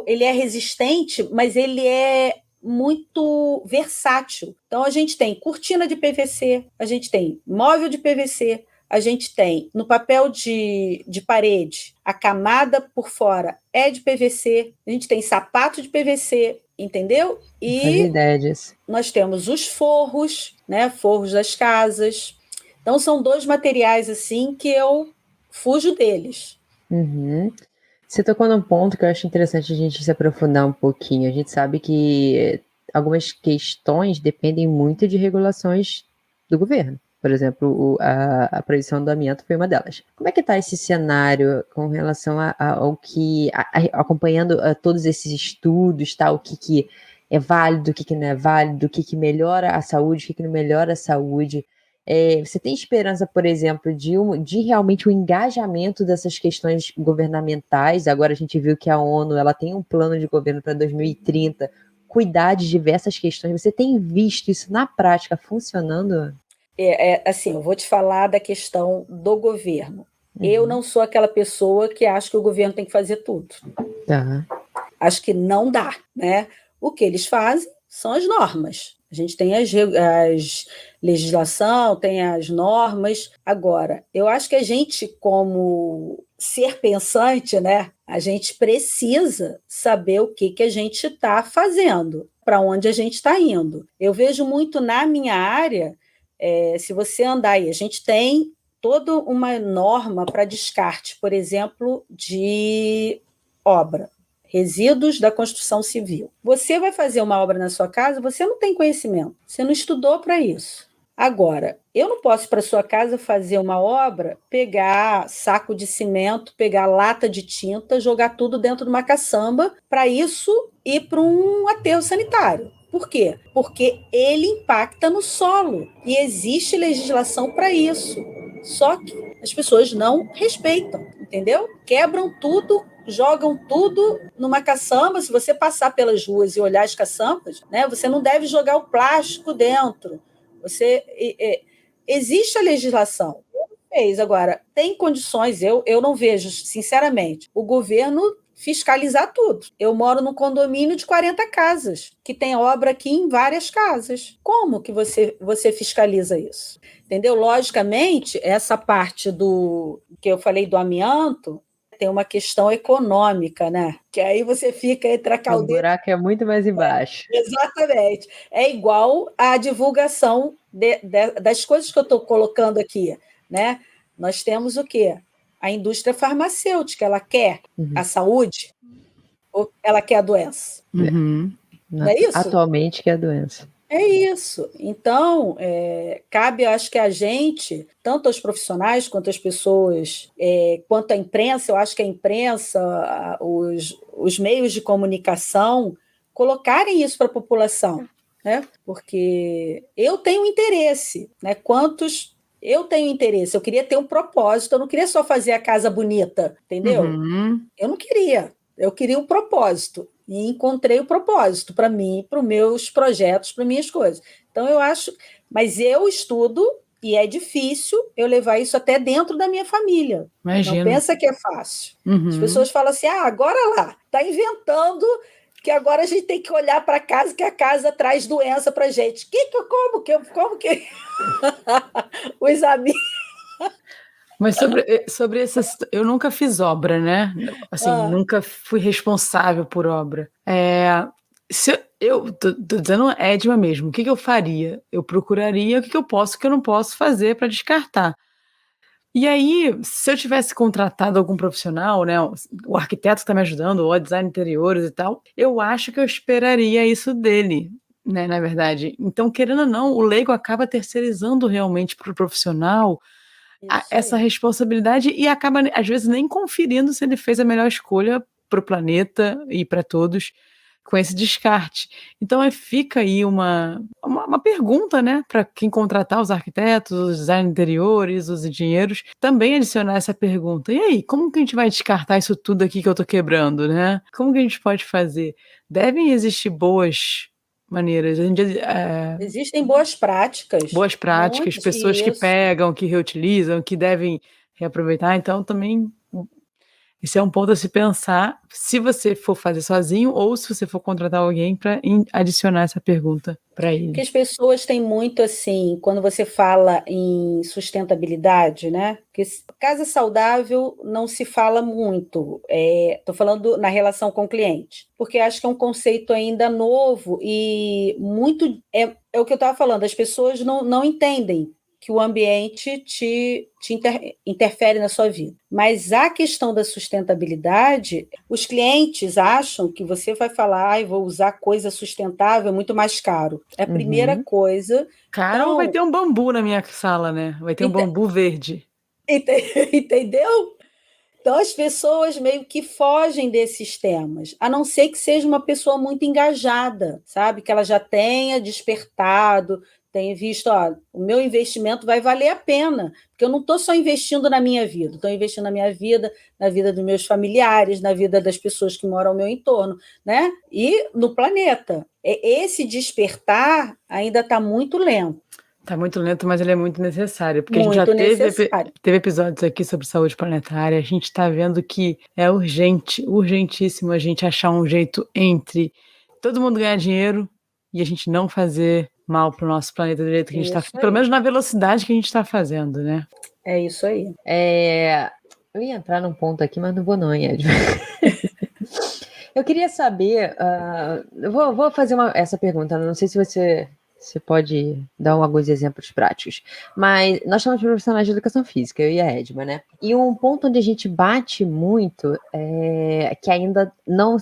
ele é resistente, mas ele é muito versátil. Então, a gente tem cortina de PVC, a gente tem móvel de PVC, a gente tem no papel de parede, a camada por fora é de PVC, a gente tem sapato de PVC, entendeu? E nós temos os forros, né? Forros das casas. Então, são dois materiais assim que eu fujo deles. Você tocou num ponto que eu acho interessante a gente se aprofundar um pouquinho. A gente sabe que algumas questões dependem muito de regulações do governo. Por exemplo, a proibição do amianto foi uma delas. Como é que está esse cenário com relação ao que, acompanhando todos esses estudos, tá? O que é válido, o que não é válido, o que melhora a saúde, o que não melhora a saúde? Você tem esperança, por exemplo, de realmente o engajamento dessas questões governamentais? Agora a gente viu que a ONU ela tem um plano de governo para 2030, cuidar de diversas questões. Você tem visto isso na prática funcionando? Assim, eu vou te falar da questão do governo. Eu não sou aquela pessoa que acha que o governo tem que fazer tudo. Acho que não dá, né? O que eles fazem são as normas. A gente tem as legislação, tem as normas. Agora, eu acho que a gente, como ser pensante, né, a gente precisa saber o que a gente está fazendo, para onde a gente está indo. Eu vejo muito na minha área, se você andar aí, a gente tem toda uma norma para descarte, por exemplo, de obra. Resíduos da construção civil. Você vai fazer uma obra na sua casa, você não tem conhecimento, você não estudou para isso. Agora, eu não posso ir para sua casa fazer uma obra, pegar saco de cimento, pegar lata de tinta, jogar tudo dentro de uma caçamba, para isso ir para um aterro sanitário. Por quê? Porque ele impacta no solo e existe legislação para isso. Só que as pessoas não respeitam, entendeu? Quebram tudo, jogam tudo numa caçamba. Se você passar pelas ruas e olhar as caçambas, né, você não deve jogar o plástico dentro. Existe a legislação. Agora, tem condições, eu não vejo, sinceramente, o governo fiscalizar tudo. Eu moro num condomínio de 40 casas, que tem obra aqui em várias casas. Como que você fiscaliza isso? Entendeu? Logicamente, essa parte do que eu falei do amianto, tem uma questão econômica, né? Que aí você fica entre a caldeira... O buraco é muito mais embaixo. Exatamente. É igual a divulgação das coisas que eu estou colocando aqui, né? Nós temos o quê? A indústria farmacêutica, ela quer a saúde ou ela quer a doença? Não é isso? Atualmente quer a doença. É isso. Então, cabe, acho que a gente, tanto aos profissionais quanto às pessoas, quanto à imprensa, eu acho que a imprensa, os meios de comunicação, colocarem isso para a população, né? Porque eu tenho interesse, né? Eu tenho interesse, eu queria ter um propósito, eu não queria só fazer a casa bonita, entendeu? Eu não queria, eu queria um propósito. E encontrei o propósito para mim, para os meus projetos, para minhas coisas. Então, eu acho... Mas eu estudo, e é difícil eu levar isso até dentro da minha família. Imagino. Não pensa que é fácil. As pessoas falam assim, agora lá, está inventando que agora a gente tem que olhar para casa, que a casa traz doença para a gente. Como que... Os amigos... Mas sobre essas... Eu nunca fiz obra, né? Assim, nunca fui responsável por obra. Eu tô dizendo Edma mesmo, o que eu faria? Eu procuraria o que eu posso, o que eu não posso fazer para descartar. E aí, se eu tivesse contratado algum profissional, né, o arquiteto que está me ajudando, ou o design de interiores e tal, eu acho que eu esperaria isso dele, né, na verdade. Então, querendo ou não, o leigo acaba terceirizando realmente para o profissional essa responsabilidade e acaba, às vezes, nem conferindo se ele fez a melhor escolha para o planeta e para todos com esse descarte. Então, fica aí uma pergunta, né, para quem contratar os arquitetos, os designers interiores, os engenheiros, também adicionar essa pergunta. E aí, como que a gente vai descartar isso tudo aqui que eu estou quebrando, né? Como que a gente pode fazer? Devem existir boas maneiras. Existem boas práticas. Boas práticas, pessoas que pegam, que reutilizam, que devem reaproveitar. Então, também, esse é um ponto a se pensar, se você for fazer sozinho ou se você for contratar alguém para adicionar essa pergunta para ele. Porque as pessoas têm muito, assim, quando você fala em sustentabilidade, né? Porque casa saudável não se fala muito. Estou falando na relação com o cliente, porque acho que é um conceito ainda novo e muito... É o que eu estava falando, as pessoas não entendem que o ambiente te interfere na sua vida. Mas a questão da sustentabilidade, os clientes acham que você vai falar, vou usar coisa sustentável, é muito mais caro. É a primeira coisa. Caro, então, vai ter um bambu na minha sala, né? Vai ter um bambu verde. Entendeu? Então, as pessoas meio que fogem desses temas, a não ser que seja uma pessoa muito engajada, sabe? Que ela já tenha despertado, tenha visto, o meu investimento vai valer a pena, porque eu não estou só investindo na minha vida, estou investindo na minha vida, na vida dos meus familiares, na vida das pessoas que moram ao meu entorno, né? E no planeta. Esse despertar ainda está muito lento. Está muito lento, mas ele é muito necessário, porque muito a gente já teve episódios aqui sobre saúde planetária, a gente está vendo que é urgentíssimo a gente achar um jeito entre todo mundo ganhar dinheiro e a gente não fazer mal para o nosso planeta do jeito que a gente está, pelo menos na velocidade que a gente está fazendo, né? É isso aí. Eu ia entrar num ponto aqui, mas não vou não, Ed. Eu queria saber, eu vou fazer essa pergunta, não sei se você Você pode dar alguns exemplos práticos. Mas nós somos profissionais de educação física, eu e a Edma, né? E um ponto onde a gente bate muito, que ainda não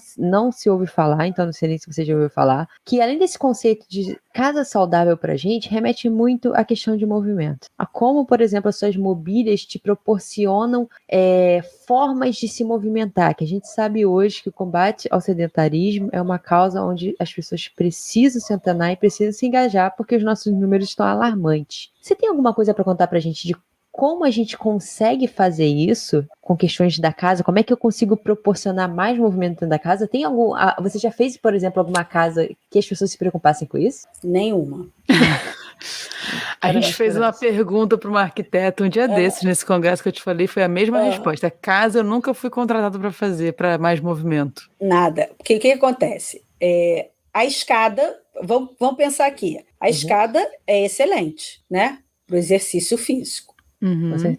se ouve falar, então não sei nem se você já ouviu falar, que além desse conceito de casa saudável pra gente, remete muito à questão de movimento. A como, por exemplo, as suas mobílias te proporcionam formas de se movimentar, que a gente sabe hoje que o combate ao sedentarismo é uma causa onde as pessoas precisam se antenar e precisam se engajar, porque os nossos números estão alarmantes. Você tem alguma coisa para contar pra gente de como a gente consegue fazer isso com questões da casa? Como é que eu consigo proporcionar mais movimento dentro da casa? Tem algum... Você já fez, por exemplo, alguma casa que as pessoas se preocupassem com isso? Nenhuma. A gente fez uma pergunta para uma arquiteta um dia desses, nesse congresso que eu te falei, foi a mesma resposta. Casa eu nunca fui contratado para fazer, para mais movimento. Nada. Porque o que acontece? A escada, vamos pensar aqui, a escada é excelente, né? Para o exercício físico.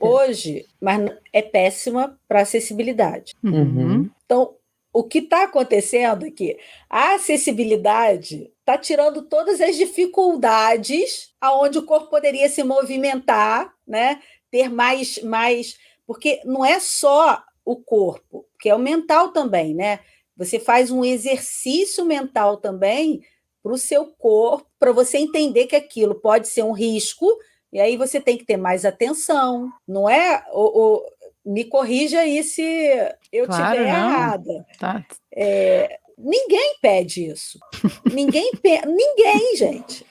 Hoje, mas é péssima para acessibilidade. Então, o que está acontecendo é que a acessibilidade está tirando todas as dificuldades aonde o corpo poderia se movimentar, né? Ter mais... Porque não é só o corpo, que é o mental também, né? Você faz um exercício mental também para o seu corpo, para você entender que aquilo pode ser um risco, e aí você tem que ter mais atenção, não é? Me corrija aí se eu estiver errada. Tá. Ninguém pede isso. Ninguém, gente.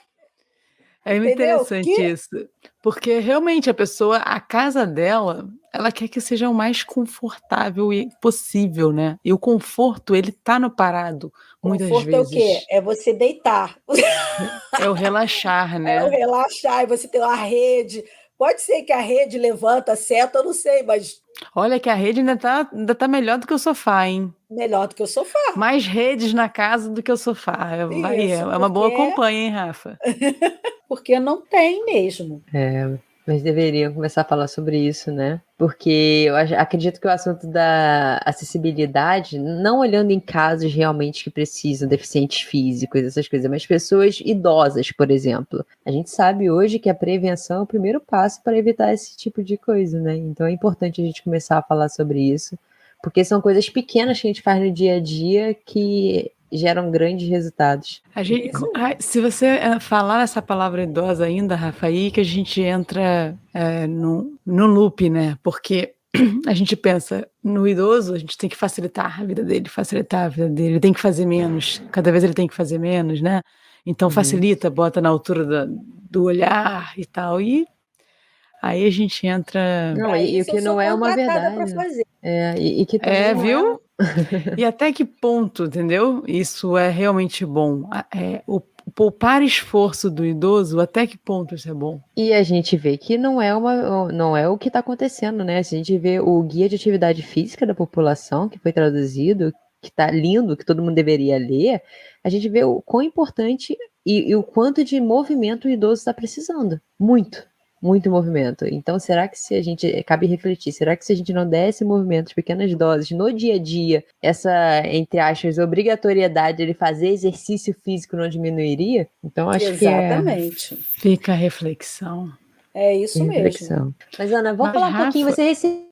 É interessante isso, porque realmente a casa dela, ela quer que seja o mais confortável possível, né? E o conforto, ele tá no parado, muitas vezes. Conforto é o quê? É você deitar. É o relaxar, né? É o relaxar, e você tem uma rede. Pode ser que a rede levanta, seta, eu não sei, mas... Olha que a rede ainda tá melhor do que o sofá, hein? Melhor do que o sofá. Mais redes na casa do que o sofá. É uma boa companhia, hein, Rafa? Porque não tem mesmo. Mas deveriam começar a falar sobre isso, né? Porque eu acredito que o assunto da acessibilidade, não olhando em casos realmente que precisam, deficientes físicos, essas coisas, mas pessoas idosas, por exemplo. A gente sabe hoje que a prevenção é o primeiro passo para evitar esse tipo de coisa, né? Então é importante a gente começar a falar sobre isso, porque são coisas pequenas que a gente faz no dia a dia que geram grandes resultados. Se você falar essa palavra idosa ainda, Rafa, aí que a gente entra no loop, né? Porque a gente pensa no idoso, a gente tem que facilitar a vida dele, ele tem que fazer menos, cada vez ele tem que fazer menos, né? Então facilita, bota na altura do olhar e tal, e aí a gente entra... Não, e o que não é uma verdade. Fazer. E que também viu? E até que ponto, entendeu? Isso é realmente bom. O poupar esforço do idoso, até que ponto isso é bom? E a gente vê que não é o que está acontecendo, né? Se a gente vê o Guia de Atividade Física da População, que foi traduzido, que está lindo, que todo mundo deveria ler, a gente vê o quão importante e o quanto de movimento o idoso está precisando. Muito movimento. Então, será que cabe refletir, será que se a gente não desse movimento, pequenas doses, no dia a dia, essa, entre aspas, obrigatoriedade de ele fazer exercício físico não diminuiria? Então, acho Exatamente. Fica a reflexão. É isso mesmo. Mas, Ana, vamos falar um pouquinho, você recebeu...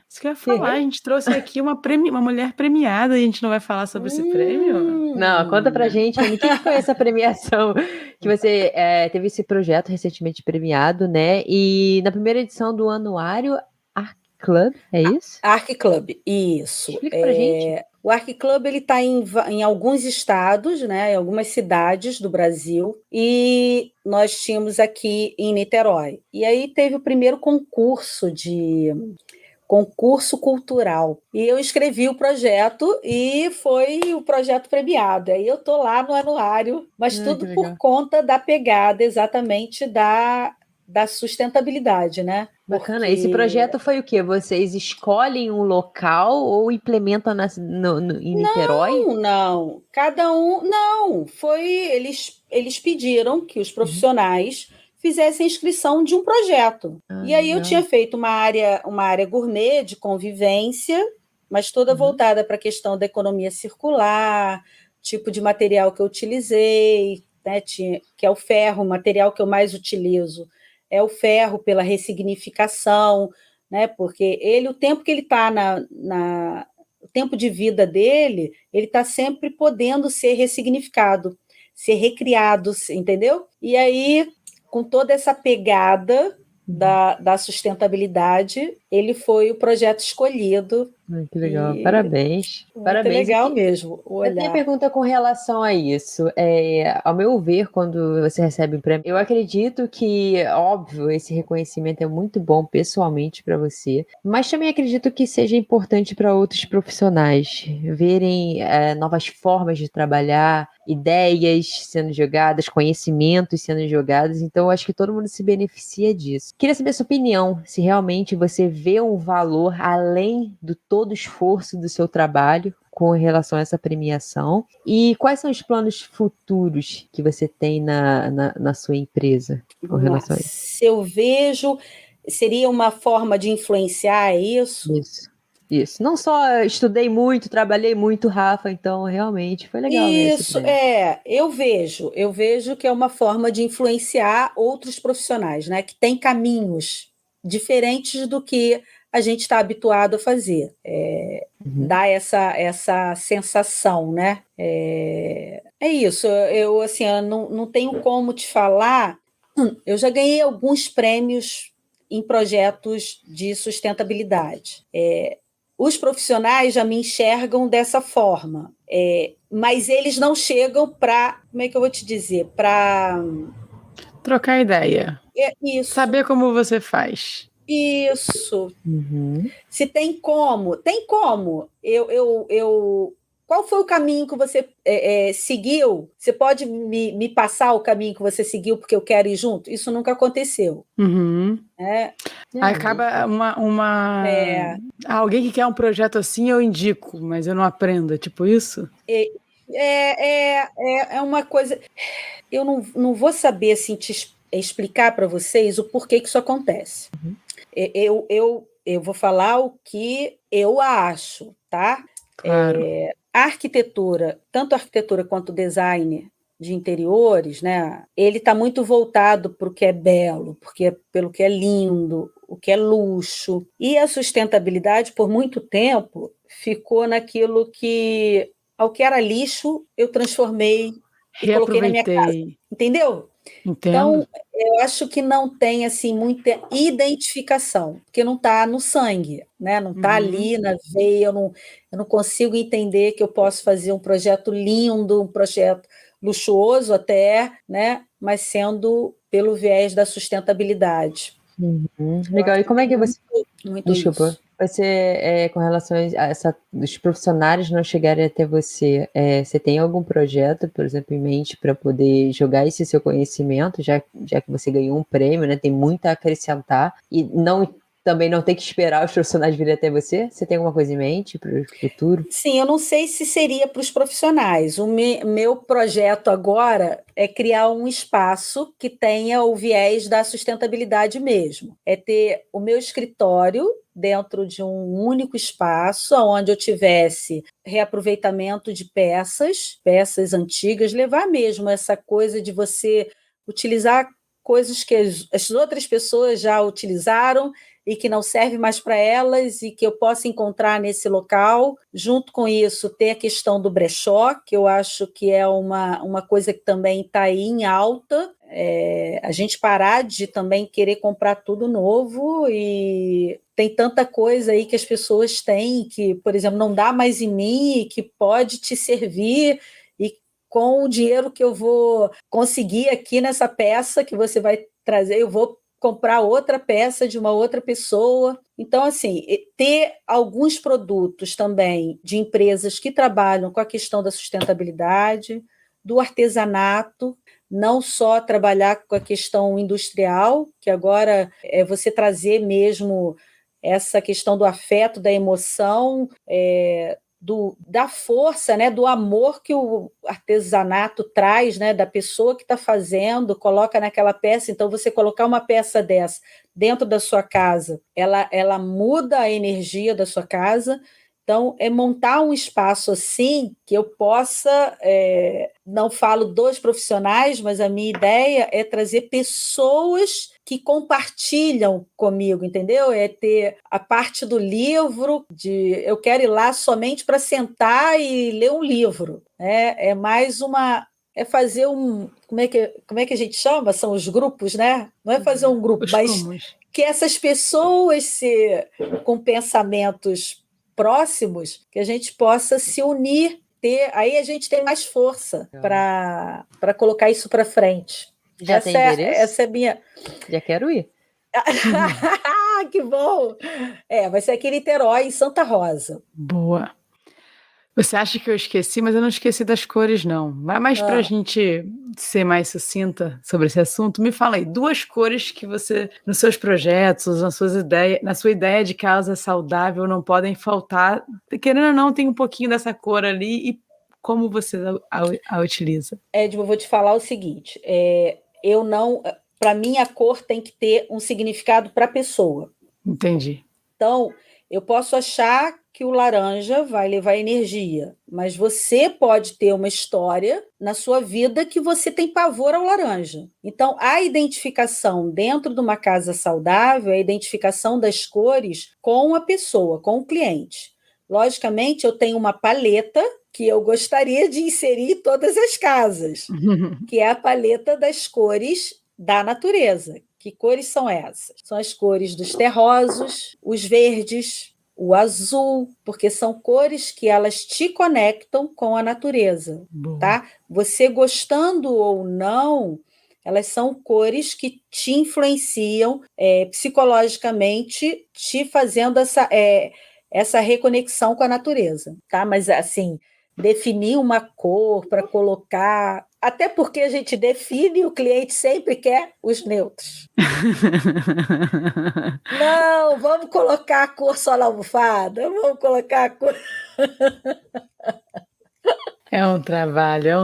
Isso que eu ia falar, a gente trouxe aqui uma mulher premiada e a gente não vai falar sobre esse prêmio? Não, conta pra gente, Ana, o que foi essa premiação que você teve esse projeto recentemente premiado, né? E na primeira edição do anuário Arc Club, é isso? Arc Club, isso. Explica pra gente. O Arc Club está em alguns estados, né, em algumas cidades do Brasil, e nós tínhamos aqui em Niterói. E aí teve o primeiro concurso cultural. E eu escrevi o projeto e foi o projeto premiado. Aí eu estou lá no anuário, mas tudo por conta da pegada exatamente da sustentabilidade, né? Bacana. Esse projeto foi o quê? Vocês escolhem um local ou implementam em Niterói? Não. Cada um... Não. Eles pediram que os profissionais fizessem inscrição de um projeto. E aí eu tinha feito uma área gourmet de convivência, mas toda voltada para a questão da economia circular, tipo de material que eu utilizei, né, que é o ferro, o material que eu mais utilizo é o ferro pela ressignificação, né, porque o tempo que ele está o tempo de vida dele, ele está sempre podendo ser ressignificado, ser recriado, entendeu? E aí, com toda essa pegada da sustentabilidade, ele foi o projeto escolhido. Que legal, parabéns. Muito Parabéns. legal mesmo. Eu tenho pergunta com relação a isso. Ao meu ver, quando você recebe um prêmio, eu acredito que, óbvio, esse reconhecimento é muito bom pessoalmente para você, mas também acredito que seja importante para outros profissionais verem novas formas de trabalhar, ideias sendo jogadas, conhecimentos sendo jogados. Então, eu acho que todo mundo se beneficia disso. Queria saber a sua opinião, se realmente você vê um valor além do todo o esforço do seu trabalho com relação a essa premiação, e quais são os planos futuros que você tem na sua empresa com relação a isso? Se eu vejo, seria uma forma de influenciar isso? Isso. Não só estudei muito, trabalhei muito, Rafa, então realmente foi legal. Isso, eu vejo que é uma forma de influenciar outros profissionais, né, que têm caminhos diferentes do que a gente está habituado a fazer. Dá essa sensação, né? É isso, eu não tenho como te falar. Eu já ganhei alguns prêmios em projetos de sustentabilidade. Os profissionais já me enxergam dessa forma, mas eles não chegam para, como é que eu vou te dizer, para trocar ideia. Isso. Saber como você faz. Isso. Se tem como. Tem como. Qual foi o caminho que você seguiu? Você pode me passar o caminho que você seguiu porque eu quero ir junto? Isso nunca aconteceu. Acaba alguém que quer um projeto assim, eu indico, mas eu não aprendo. É tipo isso? É uma coisa... Eu não vou saber assim, explicar para vocês o porquê que isso acontece. Eu vou falar o que eu acho, tá? Claro. A arquitetura, tanto a arquitetura quanto o design de interiores, né? Ele está muito voltado para o que é belo, pelo que é lindo, o que é luxo. E a sustentabilidade, por muito tempo, ficou naquilo que, ao que era lixo, eu transformei e coloquei na minha casa. Entendeu? Entendo. Então, eu acho que não tem assim, muita identificação, porque não está no sangue, né? Não está ali na veia, eu não consigo entender que eu posso fazer um projeto lindo, um projeto luxuoso até, né? Mas sendo pelo viés da sustentabilidade. Legal. E como é que você... Desculpa. Isso. Você, com relação a os profissionais não chegarem até você, você tem algum projeto, por exemplo, em mente para poder jogar esse seu conhecimento, já que você ganhou um prêmio, né? Tem muito a acrescentar e também não tem que esperar os profissionais virem até você? Você tem alguma coisa em mente para o futuro? Sim, eu não sei se seria para os profissionais. O meu projeto agora é criar um espaço que tenha o viés da sustentabilidade mesmo. É ter o meu escritório dentro de um único espaço, onde eu tivesse reaproveitamento de peças antigas, levar mesmo essa coisa de você utilizar coisas que as outras pessoas já utilizaram e que não serve mais para elas e que eu possa encontrar nesse local. Junto com isso, ter a questão do brechó, que eu acho que é uma coisa que também está aí em alta. A gente parar de também querer comprar tudo novo, e tem tanta coisa aí que as pessoas têm que, por exemplo, não dá mais em mim e que pode te servir, e com o dinheiro que eu vou conseguir aqui nessa peça que você vai trazer, eu vou comprar outra peça de uma outra pessoa. Então, assim, ter alguns produtos também de empresas que trabalham com a questão da sustentabilidade, do artesanato, não só trabalhar com a questão industrial, que agora é você trazer mesmo essa questão do afeto, da emoção, da força, né, do amor que o artesanato traz, né, da pessoa que está fazendo, coloca naquela peça. Então, você colocar uma peça dessa dentro da sua casa, ela muda a energia da sua casa. Então, é montar um espaço assim que eu possa, não falo dos profissionais, mas a minha ideia é trazer pessoas que compartilham comigo, entendeu? É ter a parte do livro, eu quero ir lá somente para sentar e ler um livro. É mais uma... É fazer como é que a gente chama? São os grupos, né? Não é fazer um grupo, mas que essas pessoas com pensamentos próximos, que a gente possa se unir, aí a gente tem mais força para colocar isso para frente. Já tem endereço? Essa é minha... Já quero ir. Que bom! Vai ser aqui em Niterói, em Santa Rosa. Boa. Você acha que eu esqueci, mas eu não esqueci das cores, não. Mas para a gente ser mais sucinta sobre esse assunto, me fala aí, 2 cores que você, nos seus projetos, na sua ideia de casa saudável, não podem faltar. Querendo ou não, tem um pouquinho dessa cor ali, e como você a utiliza? Edmo, eu vou te falar o seguinte, para mim a cor tem que ter um significado para a pessoa. Entendi. Então, eu posso achar que o laranja vai levar energia, mas você pode ter uma história na sua vida que você tem pavor ao laranja. Então, a identificação dentro de uma casa saudável é a identificação das cores com a pessoa, com o cliente. Logicamente, eu tenho uma paleta que eu gostaria de inserir em todas as casas, que é a paleta das cores da natureza. Que cores são essas? São as cores dos terrosos, os verdes, o azul, porque são cores que elas te conectam com a natureza, tá? Você gostando ou não, elas são cores que te influenciam psicologicamente, te fazendo essa reconexão com a natureza, tá? Mas, assim, definir uma cor para colocar... Até porque a gente define, o cliente sempre quer os neutros. Não, vamos colocar a cor só na almofada, vamos colocar a cor... É um trabalho. É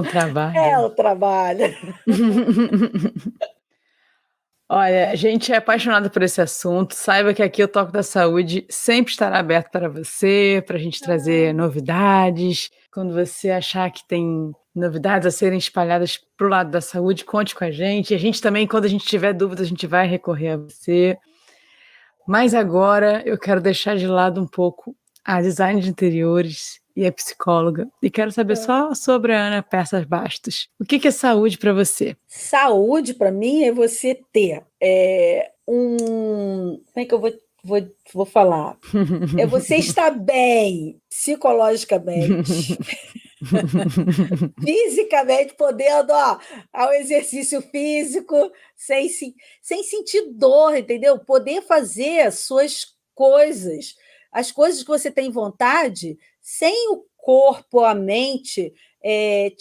um trabalho. Olha, a gente é apaixonado por esse assunto. Saiba que aqui o Toque da Saúde sempre estará aberto para você, para a gente trazer novidades. Quando você achar que tem novidades a serem espalhadas para o lado da saúde, conte com a gente. A gente também, quando a gente tiver dúvidas, a gente vai recorrer a você. Mas agora eu quero deixar de lado um pouco a design de interiores e a psicóloga. E quero saber só sobre a Ana Persas Bastos. O que é saúde para você? Saúde, para mim, é você ter Como é que eu vou falar? É você estar bem, psicologicamente, fisicamente, podendo ao exercício físico, sem sentir dor, entendeu? Poder fazer as suas coisas, as coisas que você tem vontade, sem o corpo, a mente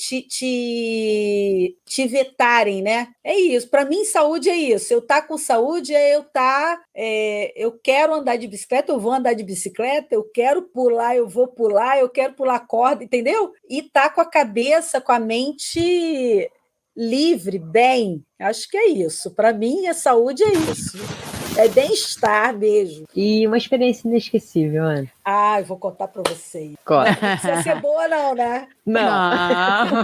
te vetarem, né? É isso. Para mim, saúde é isso. Eu estar com saúde eu quero andar de bicicleta, eu vou andar de bicicleta, eu quero pular, eu vou pular, eu quero pular corda, entendeu? E estar com a cabeça, com a mente livre, bem. Acho que é isso. Para mim, a saúde é isso. É bem-estar mesmo. E uma experiência inesquecível, Ana. Eu vou contar para vocês. Conta. Não precisa ser boa, não, né? Não.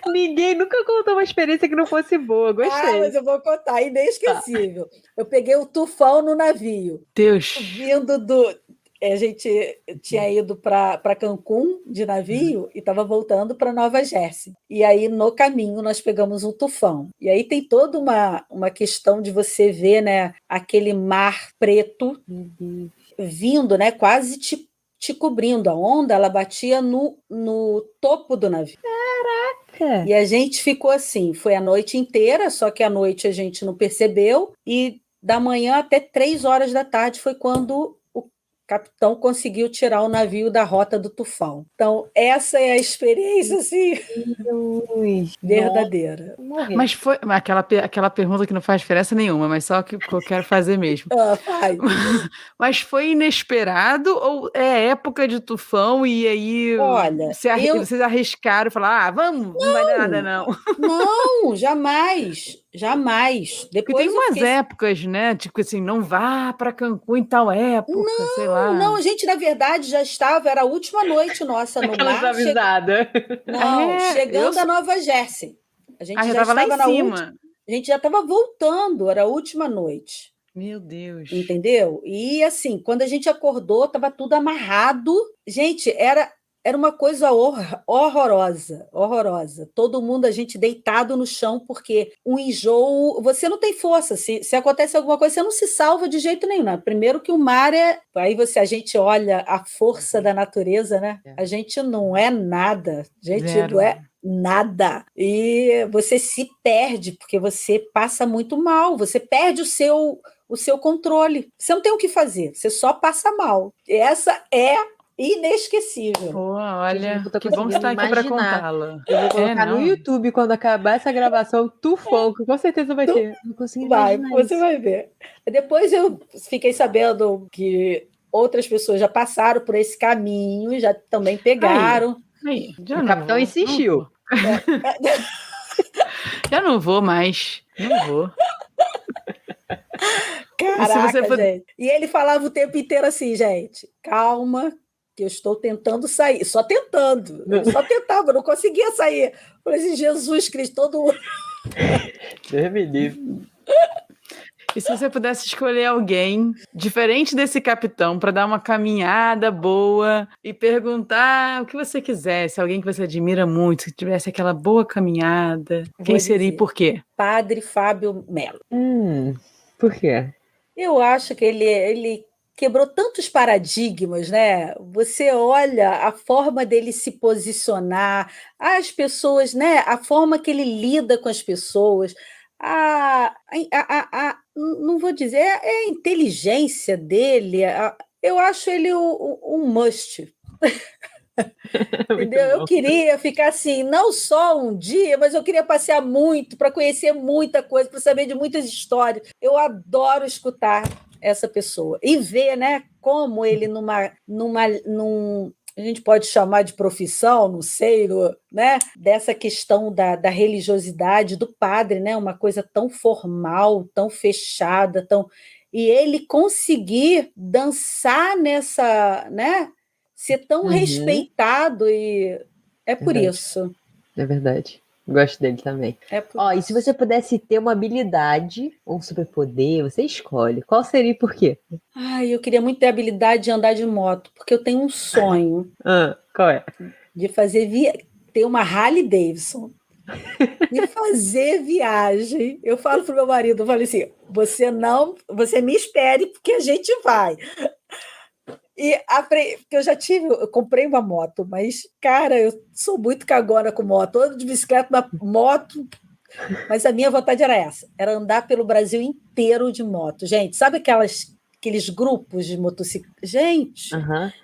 Ninguém nunca contou uma experiência que não fosse boa. Gostei. Mas eu vou contar. Inesquecível. Eu peguei o tufão no navio. Deus. Vindo a gente tinha ido para Cancún de navio e estava voltando para Nova Jersey. E aí, no caminho, nós pegamos um tufão. E aí tem toda uma questão de você ver, né, aquele mar preto vindo, né, quase te cobrindo. A onda, ela batia no topo do navio. Caraca! E a gente ficou assim, foi a noite inteira, só que à noite a gente não percebeu, e da manhã até 3 horas da tarde foi quando o capitão conseguiu tirar o navio da rota do tufão. Então, essa é a experiência, assim, verdadeira. Mas foi aquela pergunta que não faz diferença nenhuma, mas só que eu quero fazer mesmo. Faz. Mas foi inesperado ou é época de tufão e aí Olha, vocês arriscaram e falaram, vamos, não vai dar nada, não. Não, jamais. Jamais. Porque Depois tem umas épocas, né? Tipo assim, não vá para Cancún em tal época, sei lá. Não, a gente, na verdade, já estava, era a última noite nossa no Aquelas mar. avisadas. Não, chegando a Nova Jersey. A gente já estava lá estava em na cima. última. A gente já estava voltando, era a última noite. Meu Deus. Entendeu? E assim, quando a gente acordou, estava tudo amarrado. Gente, era uma coisa horrorosa, horrorosa. Todo mundo, a gente deitado no chão, porque o enjoo, você não tem força. Se acontece alguma coisa, você não se salva de jeito nenhum. Né? Primeiro que o mar é. Aí a gente olha a força da natureza, né? A gente não é nada. A gente não é nada. E você se perde, porque você passa muito mal, você perde o seu controle. Você não tem o que fazer, você só passa mal. Essa é inesquecível. Pô, olha, Gente, que bom estar aqui para contá-la. Eu vou colocar no YouTube quando acabar essa gravação, Tufoco, com certeza vai ter. Não consigo imaginar você vai ver. Depois eu fiquei sabendo que outras pessoas já passaram por esse caminho, já também pegaram. Aí, o capitão insistiu. Já não vou mais, não vou. Caraca, gente. E ele falava o tempo inteiro assim, gente, calma, que eu estou tentando sair. Só tentando. Eu só tentava, não conseguia sair. Eu falei assim, Jesus Cristo, todo mundo... Deus me livre. E se você pudesse escolher alguém diferente desse capitão para dar uma caminhada boa e perguntar o que você quisesse, alguém que você admira muito, que tivesse aquela boa caminhada, quem seria e por quê? Padre Fábio Melo. Por quê? Eu acho que ele quebrou tantos paradigmas, né? Você olha a forma dele se posicionar, as pessoas, né? A forma que ele lida com as pessoas, não vou dizer, é a inteligência dele. Eu acho ele um must. Entendeu? Eu queria ficar assim, não só um dia, mas eu queria passear muito, para conhecer muita coisa, para saber de muitas histórias. Eu adoro escutar essa pessoa e ver, né, como ele num, a gente pode chamar de profissão, não sei, né, dessa questão da religiosidade do padre, né, uma coisa tão formal, tão fechada, e ele conseguir dançar nessa, né, ser tão respeitado, e é por isso. É verdade. Gosto dele também. E se você pudesse ter uma habilidade ou um superpoder, você escolhe. Qual seria e por quê? Eu queria muito ter a habilidade de andar de moto, porque eu tenho um sonho. Qual é? De ter uma Harley Davidson. E fazer viagem. Eu falo pro meu marido, eu falo assim, você me espere, porque a gente vai. Porque eu comprei uma moto, mas, cara, eu sou muito cagona com moto. Ando de bicicleta, na moto, mas a minha vontade era essa, era andar pelo Brasil inteiro de moto. Gente, sabe aqueles grupos de motocicleta? Gente,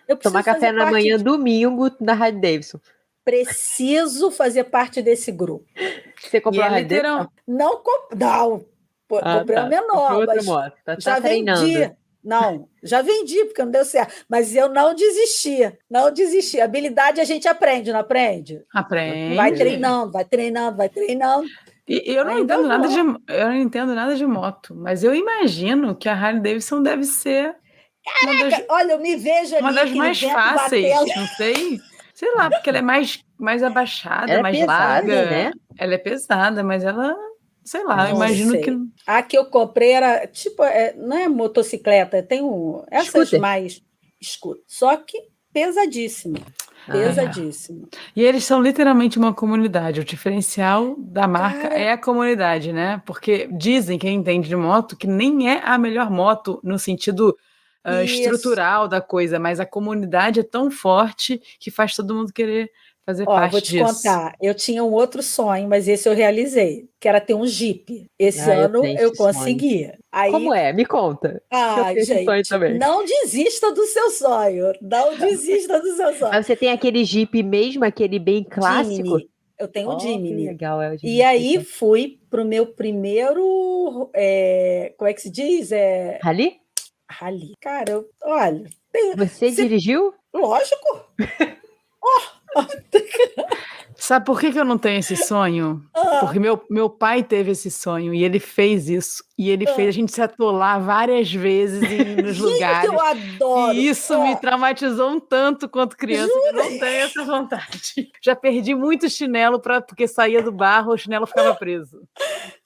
eu preciso tomar café na manhã, domingo, da Harley Davidson. Preciso fazer parte desse grupo. Você comprou a Harley Davidson? Não, comprei a menor, mas moto. já treinando. vendi. Não, já vendi, porque não deu certo. Mas eu não desisti. Não desisti. Habilidade a gente aprende, não aprende? Aprende. Vai treinando. E eu não entendo nada de moto, mas eu imagino que a Harley Davidson deve ser... Caraca, olha, eu me vejo ali. Uma das mais fáceis, não sei. Sei lá, porque ela é mais abaixada, ela mais pesada, larga. Né? Ela é pesada, mas ela... Sei lá, eu imagino que... A que eu comprei era, tipo, não é motocicleta, tem essas scooter. Mais scooter, só que pesadíssima. Pesadíssima. E eles são literalmente uma comunidade. O diferencial da marca é a comunidade, né? Porque dizem, quem entende de moto, que nem é a melhor moto no sentido estrutural da coisa, mas a comunidade é tão forte que faz todo mundo querer fazer parte disso. Vou te contar, eu tinha um outro sonho, mas esse eu realizei, que era ter um Jeep. Esse ano eu consegui. Aí, como é? Me conta. Gente, não desista do seu sonho. Não desista do seu sonho. Mas você tem aquele Jeep mesmo, aquele bem clássico? Jimny. Eu tenho um Jimny. Legal, é o Jimny. E aí fui para o meu primeiro... como é que se diz? Rally? Rally. Cara, olha... Você dirigiu? Lógico. Sabe por que eu não tenho esse sonho? Porque meu pai teve esse sonho e ele fez isso. E ele fez a gente se atolar várias vezes nos lugares. Eu adoro! E isso me traumatizou um tanto quanto criança, que eu não tenho essa vontade. Já perdi muito chinelo porque saía do barro, o chinelo ficava preso.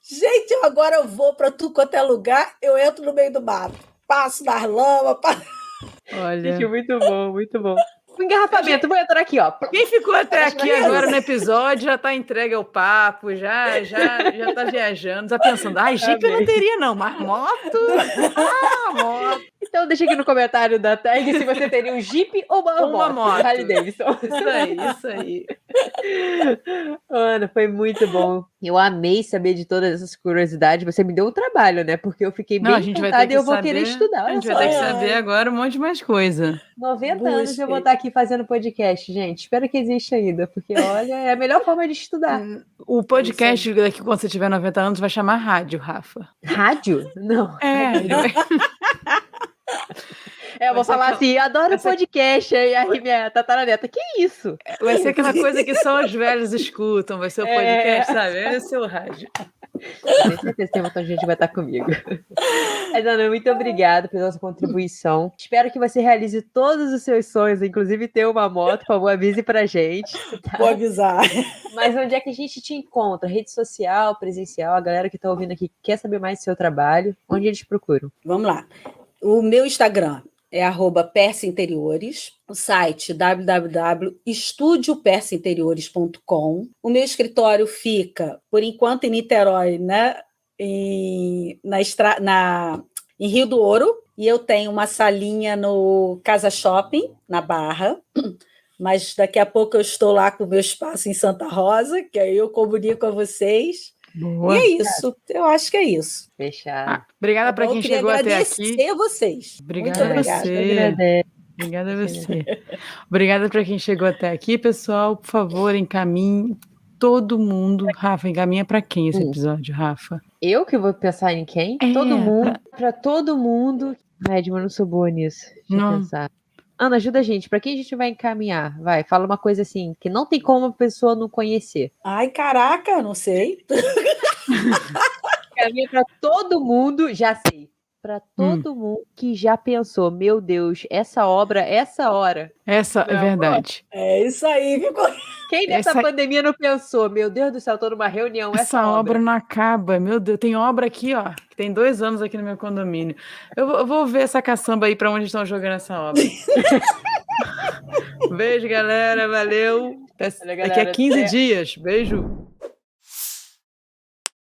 Gente, agora eu vou para tudo quanto é lugar, eu entro no meio do mato. Passo nas lamas. Olha. Gente, muito bom, muito bom. O engarrafamento, vou entrar aqui, ó. Quem ficou até aqui agora no episódio já tá entregue ao papo, já tá viajando, já pensando, Jeep eu não teria não, mas moto, moto. Então deixa aqui no comentário da tag se você teria um Jeep ou uma moto. Harley Davidson. Isso aí. Ana, foi muito bom. Eu amei saber de todas essas curiosidades. Você me deu um trabalho, né? Porque eu fiquei bem encantada e eu vou querer estudar. A gente vai ter que saber agora um monte de mais coisa. 90 anos eu vou estar aqui fazendo podcast, gente. Espero que exista ainda, porque, olha, é a melhor forma de estudar. O podcast daqui, quando você tiver 90 anos, vai chamar rádio, Rafa. Rádio? Não. Eu vou falar assim, adoro podcast, e aí minha tataraneta, que isso? Vai ser aquela coisa que só os velhos escutam, vai ser o podcast, sabe? Vai ser o rádio. Com certeza tem um montão de gente que vai estar comigo. Mas, Ana, muito obrigada pela sua contribuição. Espero que você realize todos os seus sonhos, inclusive ter uma moto, por favor, avise pra gente. Tá? Vou avisar. Mas onde é que a gente te encontra? Rede social, presencial, a galera que está ouvindo aqui quer saber mais do seu trabalho, onde eles procuram? Vamos lá. O meu Instagram é @persinteriores, o site www.estudiopersinteriores.com. O meu escritório fica, por enquanto, em Niterói, né? em Rio do Ouro, e eu tenho uma salinha no Casa Shopping, na Barra, mas daqui a pouco eu estou lá com o meu espaço em Santa Rosa, que aí eu comunico a vocês. Boa. E é isso, eu acho que é isso. Fechado. Obrigada para quem chegou até aqui. Agradecer a vocês. Obrigada a você. Obrigada a você. Obrigada para quem chegou até aqui, pessoal. Por favor, encaminhe todo mundo. Rafa, encaminha para quem esse episódio, Rafa? Eu que vou pensar em quem? Todo mundo. Para todo mundo. Edma, eu não sou boa nisso. Deixa eu pensar. Ana, ajuda a gente. Para quem a gente vai encaminhar? Vai, fala uma coisa assim, que não tem como a pessoa não conhecer. Ai, caraca, não sei. Encaminha para todo mundo, já sei. Para todo mundo que já pensou, meu Deus, essa obra, essa hora. Essa é verdade. É isso aí, ficou. Quem nessa pandemia não pensou, meu Deus do céu, tô numa reunião, essa obra não acaba, meu Deus, tem obra aqui, ó, que tem 2 anos aqui no meu condomínio. Eu vou ver essa caçamba aí para onde estão jogando essa obra. Beijo, galera, valeu. Daqui a 15 dias, beijo.